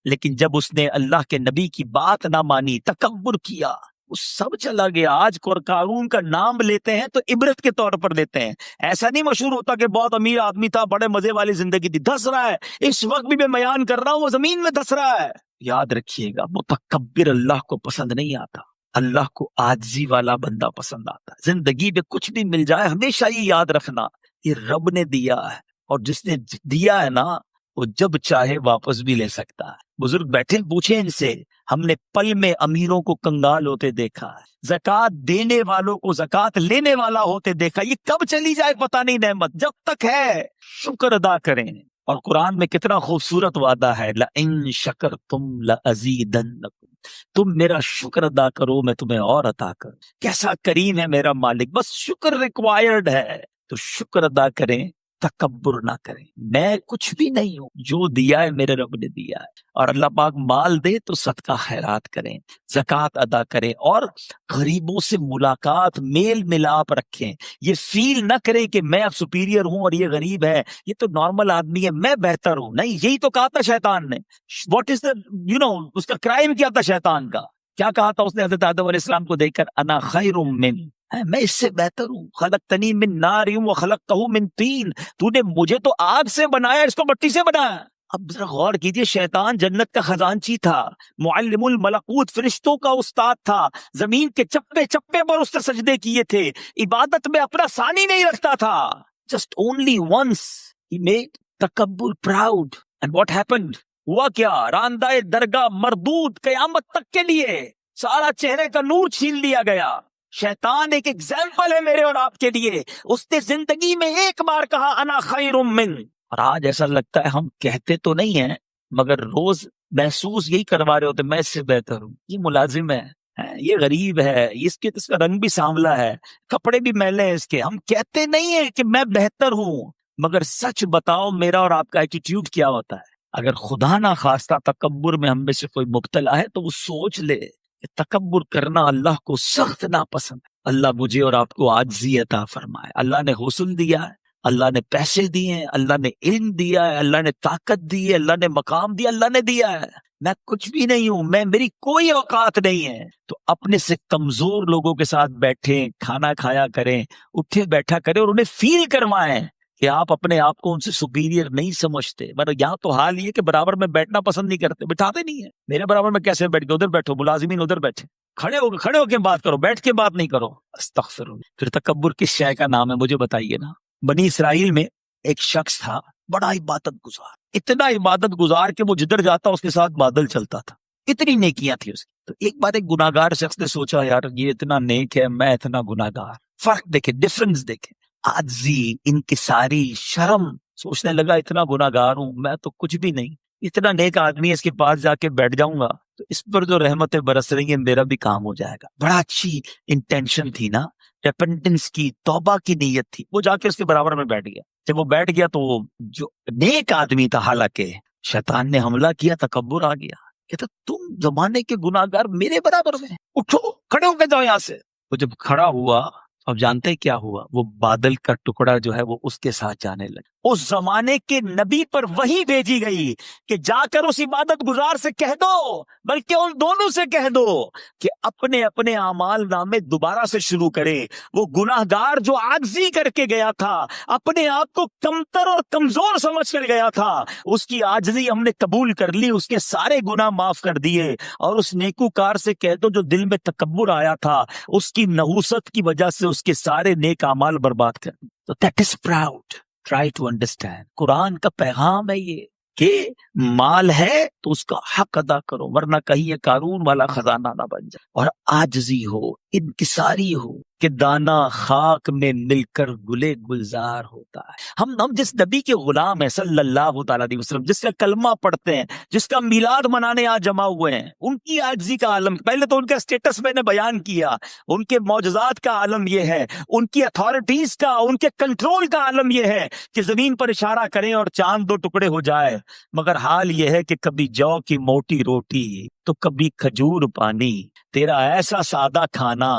لیکن جب اس نے اللہ کے نبی کی بات نہ مانی، تکبر کیا، وہ سب چلا گیا. آج قارون کا نام لیتے ہیں تو عبرت کے طور پر لیتے ہیں. ایسا نہیں مشہور ہوتا کہ بہت امیر آدمی تھا، بڑے مزے والی زندگی تھی. دھس رہا ہے اس وقت بھی میں بیان کر رہا ہوں، وہ زمین میں دھس رہا ہے. یاد رکھیے گا متکبر اللہ کو پسند نہیں آتا، اللہ کو عاجزی والا بندہ پسند آتا. زندگی میں کچھ بھی مل جائے ہمیشہ یہ یاد رکھنا، یہ رب نے دیا ہے، اور جس نے دیا ہے نا وہ جب چاہے واپس بھی لے سکتا ہے. بزرگ بیٹھے پوچھیں ان سے، ہم نے پل میں امیروں کو کنگال ہوتے دیکھا ہے، زکوٰۃ دینے والوں کو زکوٰۃ لینے والا ہوتے دیکھا. یہ کب چلی جائے پتہ نہیں نعمت، جب تک ہے شکر ادا کریں. اور قرآن میں کتنا خوبصورت وعدہ ہے، لَإِن شَكَرْتُمْ لَأَزِيدَنَّكُمْ، تم میرا شکر ادا کرو میں تمہیں اور عطا کروں. کیسا کریم ہے میرا مالک، بس شکر ریکوائرڈ ہے. تو شکر ادا کریں، تکبر نہ کریں. میں کچھ بھی نہیں ہوں، جو دیا ہے میرے رب نے دیا ہے. اور اللہ پاک مال دے تو صدقہ خیرات کریں، زکوٰۃ ادا کریں، اور غریبوں سے ملاقات، میل ملاپ رکھیں. یہ فیل نہ کریں کہ میں اب سپیریئر ہوں اور یہ غریب ہے، یہ تو نارمل آدمی ہے، میں بہتر ہوں. نہیں، یہی تو کہا تھا شیطان نے. واٹ از دا اس کا کرائم کیا تھا شیطان کا؟ کیا کہا تھا اس نے حضرت آدم علیہ السلام کو دیکھ کر؟ انا خیر من، میں اس سے بہتر ہوں. خلقتنی من نار وخلقتہ من طین، تو نے مجھے تو آگ سے بنایا، اس کو مٹی سے بنایا. اب ذرا غور کیجئے، شیطان جنت کا خزانچی تھا، معلم الملکوت، فرشتوں کا استاد تھا، زمین کے چپے چپے پر اس نے سجدے کیے تھے، عبادت میں اپنا ثانی نہیں رکھتا تھا. جسٹ اونلی ونس ہی میڈ تکبر پراؤڈ، اینڈ واٹ ہیپنڈ، ہوا کیا؟ راندہ درگاہ مردود، قیامت تک کے لیے سارا چہرے کا نور چھین لیا گیا. شیطان ایک ایگزامپل ہے میرے اور آپ کے لیے. اس نے زندگی میں ایک بار کہا انا خیر من، اور آج ایسا لگتا ہے ہم کہتے تو نہیں ہیں مگر روز محسوس یہی کروا رہے ہوتے، میں اس سے بہتر ہوں. یہ ملازم ہے، یہ غریب ہے، اس کا رنگ بھی سانولا ہے، کپڑے بھی میلے ہیں اس کے. ہم کہتے نہیں ہیں کہ میں بہتر ہوں، مگر سچ بتاؤ میرا اور آپ کا ایٹیٹیوڈ کیا ہوتا ہے؟ اگر خدا نہ خواستہ تکبر میں ہم میں سے کوئی مبتلا ہے تو وہ سوچ لے کہ تکبر کرنا اللہ کو سخت ناپسند ہے. اللہ مجھے اور آپ کو عاجزی عطا فرمائے. اللہ نے حسن دیا ہے، اللہ نے پیسے دیے ہیں، اللہ نے علم دیا ہے، اللہ نے طاقت دی ہے، اللہ نے مقام دیا، اللہ نے دیا ہے. میں کچھ بھی نہیں ہوں، میری کوئی اوقات نہیں ہے. تو اپنے سے کمزور لوگوں کے ساتھ بیٹھیں، کھانا کھایا کریں، اٹھے بیٹھا کریں، اور انہیں فیل کروائیں کہ آپ اپنے آپ کو ان سے سپیریئر نہیں سمجھتے. مگر یہاں تو حال یہ کہ برابر میں بیٹھنا پسند نہیں کرتے، بٹھاتے نہیں ہیں. میرے برابر میں کیسے بیٹھ گئے؟ ادھر بیٹھو، ملازمین ادھر بیٹھے، کھڑے ہو کے بات کرو، بیٹھ کے بات نہیں کرو. استغفر اللہ. پھر تکبر کس شے کا نام ہے مجھے بتائیے نا. بنی اسرائیل میں ایک شخص تھا بڑا عبادت گزار، اتنا عبادت گزار کہ وہ جدھر جاتا اس کے ساتھ بادل چلتا تھا، اتنی نیکیاں تھی اس کی. تو ایک بار ایک گناہگار شخص نے سوچا یار یہ اتنا نیک ہے، میں اتنا گناہگار. فرق دیکھیں، ڈفرنس دیکھیں، عاجزی، انکساری، شرم. سوچنے لگا اتنا گناہگار ہوں، میں تو کچھ بھی نہیں، اتنا نیک آدمی ہے، اس کے پاس جا کے بیٹھ جاؤں گا تو اس پر جو رحمتیں برس رہی ہیں میرا بھی کام ہو جائے گا. بڑا اچھی انٹینشن تھی نا، ریپنٹنس کی، توبہ کی نیت تھی. وہ جا کے اس کے برابر میں بیٹھ گیا. جب وہ بیٹھ گیا تو وہ جو نیک آدمی تھا، حالانکہ شیطان نے حملہ کیا، تکبر آ گیا، کہتا تم زمانے کے گناہگار میرے برابر میں، اٹھو کھڑے ہو کے جاؤ یہاں سے. وہ جب کھڑا ہوا، اب جانتے ہیں کیا ہوا؟ وہ بادل کا ٹکڑا جو ہے وہ اس کے ساتھ جانے لگا. اس زمانے کے نبی پر وحی بھیجی گئی کہ جا کر اس عبادت گزار سے کہہ دو، بلکہ ان دونوں سے کہہ دو کہ اپنے اپنے اعمال نامے دوبارہ سے شروع کرے. وہ گناہگار جو عاجزی کر کے گیا تھا، اپنے آپ کو کمتر اور کمزور سمجھ کر گیا تھا، اس کی عاجزی ہم نے قبول کر لی، اس کے سارے گناہ معاف کر دیے. اور اس نیکوکار سے کہہ دو جو دل میں تکبر آیا تھا، اس کی نحوست کی وجہ سے اس کے سارے نیک اعمال برباد کر دی. تو that is proud. Try to understand. قرآن کا پیغام ہے یہ کہ مال ہے تو اس کا حق ادا کرو، ورنہ کہیں یہ قارون والا خزانہ نہ بن جائے. اور عاجزی ہو، انکساری ہو. کہ دانا خاک میں مل کر گلے گلزار ہوتا ہے. ہم جس نبی کے غلام ہیں صلی اللہ تعالیٰ علیہ وسلم، جس کا کلمہ پڑھتے ہیں، جس کا میلاد منانے آج جمع ہوئے ہیں، ان کی عاجزی کا عالم، پہلے تو ان کا اسٹیٹس میں نے بیان کیا، ان کے معجزات کا عالم یہ ہے، ان کی اتھارٹیز کا، ان کے کنٹرول کا عالم یہ ہے کہ زمین پر اشارہ کریں اور چاند دو ٹکڑے ہو جائے. مگر حال یہ ہے کہ کبھی جو کی موٹی روٹی تو کبھی کھجور پانی، تیرا ایسا سادہ کھانا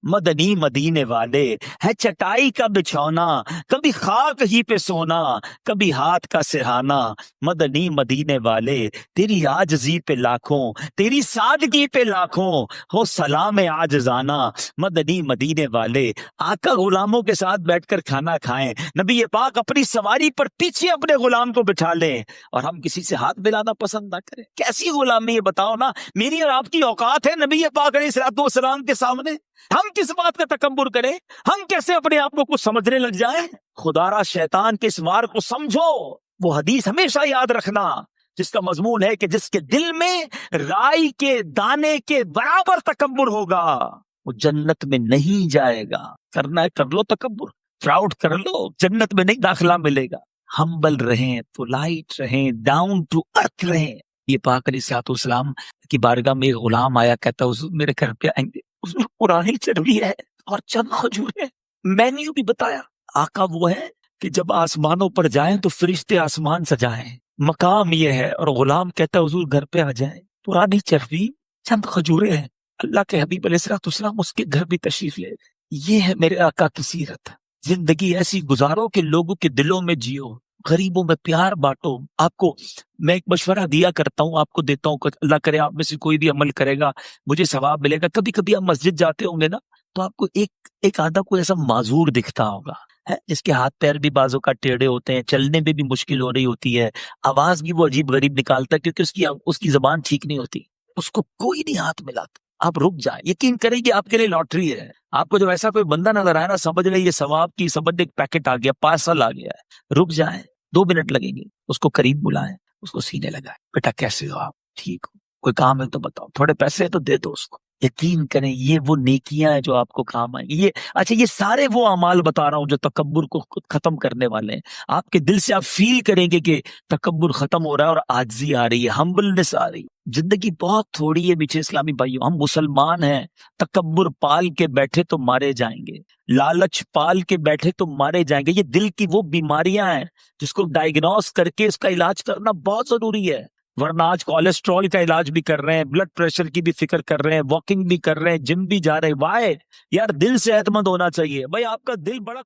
مدنی مدینے والے، ہے چٹائی کا بچھونا کبھی خاک ہی پہ سونا، کبھی ہاتھ کا سہانا، مدنی مدینے والے تیری عاجزی پہ لاکھوں، تیری سادگی پہ لاکھوں، ہو سلام عاجزانہ مدنی مدینے والے. آقا غلاموں کے ساتھ بیٹھ کر کھانا کھائیں، نبی پاک اپنی سواری پر پیچھے اپنے غلام کو بٹھا لیں، اور ہم کسی سے ہاتھ ملانا پسند نہ کریں. کیسی غلامی ہے بتاؤ نا. میری اور آپ کی اوقات ہے نبی پاک علیہ الصلوۃ والسلام کے سامنے؟ ہم کس بات کا تکبر کریں؟ ہم کیسے اپنے آپ کو کچھ سمجھنے لگ جائیں؟ خدا را شیطان کے اس وار کو سمجھو. وہ حدیث ہمیشہ یاد رکھنا جس کا مضمون ہے کہ جس کے دل میں رائی کے دانے کے برابر تکبر ہوگا وہ جنت میں نہیں جائے گا. کرنا ہے کر لو تکبر، پراؤڈ کر لو، جنت میں نہیں داخلہ ملے گا. ہمبل رہیں، پولائٹ رہیں، ڈاؤن ٹو ارتھ رہیں. یہ پاک علیہ الصلوۃ والسلام کی بارگاہ میں ایک غلام آیا، کہتا حضور میرے گھر پہ آئیں گے، اس میں پرانی چربی ہے اور چند کھجور ہے. مینیو بھی بتایا. آقا وہ ہے کہ جب آسمانوں پر جائیں تو فرشتے آسمان سجائیں، مقام یہ ہے. اور غلام کہتا حضور گھر پہ آ جائیں، پرانی چربی چند کھجوریں ہیں. اللہ کے حبیب علیہ الصلوۃ والسلام اس کے گھر بھی تشریف لے گئے. یہ ہے میرے آقا کی سیرت. زندگی ایسی گزارو کہ لوگوں کے دلوں میں جیو، غریبوں میں پیار بانٹو. آپ کو میں ایک مشورہ دیا کرتا ہوں، آپ کو دیتا ہوں، اللہ کرے آپ میں سے کوئی بھی عمل کرے گا مجھے ثواب ملے گا. کبھی کبھی آپ مسجد جاتے ہوں گے نا تو آپ کو ایک آدھا کوئی ایسا معذور دکھتا ہوگا جس کے ہاتھ پیر بھی بازو کا ٹیڑھے ہوتے ہیں، چلنے میں بھی مشکل ہو رہی ہوتی ہے، آواز بھی وہ عجیب غریب نکالتا ہے کیونکہ اس کی زبان ٹھیک نہیں ہوتی. اس کو کوئی نہیں ہاتھ ملاتا. آپ رک جائیں، یقین کریں کہ آپ کے لیے لاٹری ہے. آپ کو جب ایسا کوئی بندہ نظر آئے نا، سمجھ لیں یہ ثواب کی سبد ایک پیکٹ آ گیا، پارسل آ گیا ہے. رک جائیں، 2 منٹ لگیں گے. اس کو قریب بلائیں، اس کو سینے لگائیں، بیٹا کیسے ہو آپ؟ ٹھیک ہو؟ کوئی کام ہے تو بتاؤ، تھوڑے پیسے ہیں تو دے دو اس کو. یقین کریں یہ وہ نیکیاں ہیں جو آپ کو کام آئیں گی. یہ سارے وہ اعمال بتا رہا ہوں جو تکبر کو ختم کرنے والے ہیں. آپ کے دل سے آپ فیل کریں گے کہ تکبر ختم ہو رہا ہے اور عاجزی آ رہی ہے، ہمبلنس آ رہی ہے. زندگی بہت تھوڑی ہے میٹھے اسلامی بھائیوں. ہم مسلمان ہیں. تکبر پال کے بیٹھے تو مارے جائیں گے، لالچ پال کے بیٹھے تو مارے جائیں گے. یہ دل کی وہ بیماریاں ہیں جس کو ڈائگنوز کر کے اس کا علاج کرنا بہت ضروری ہے. ورنہ آج کولیسٹرول کا علاج بھی کر رہے ہیں، بلڈ پریشر کی بھی فکر کر رہے ہیں، واکنگ بھی کر رہے ہیں، جم بھی جا رہے ہیں. وائے یار دل صحت مند ہونا چاہیے. بھائی آپ کا دل بڑا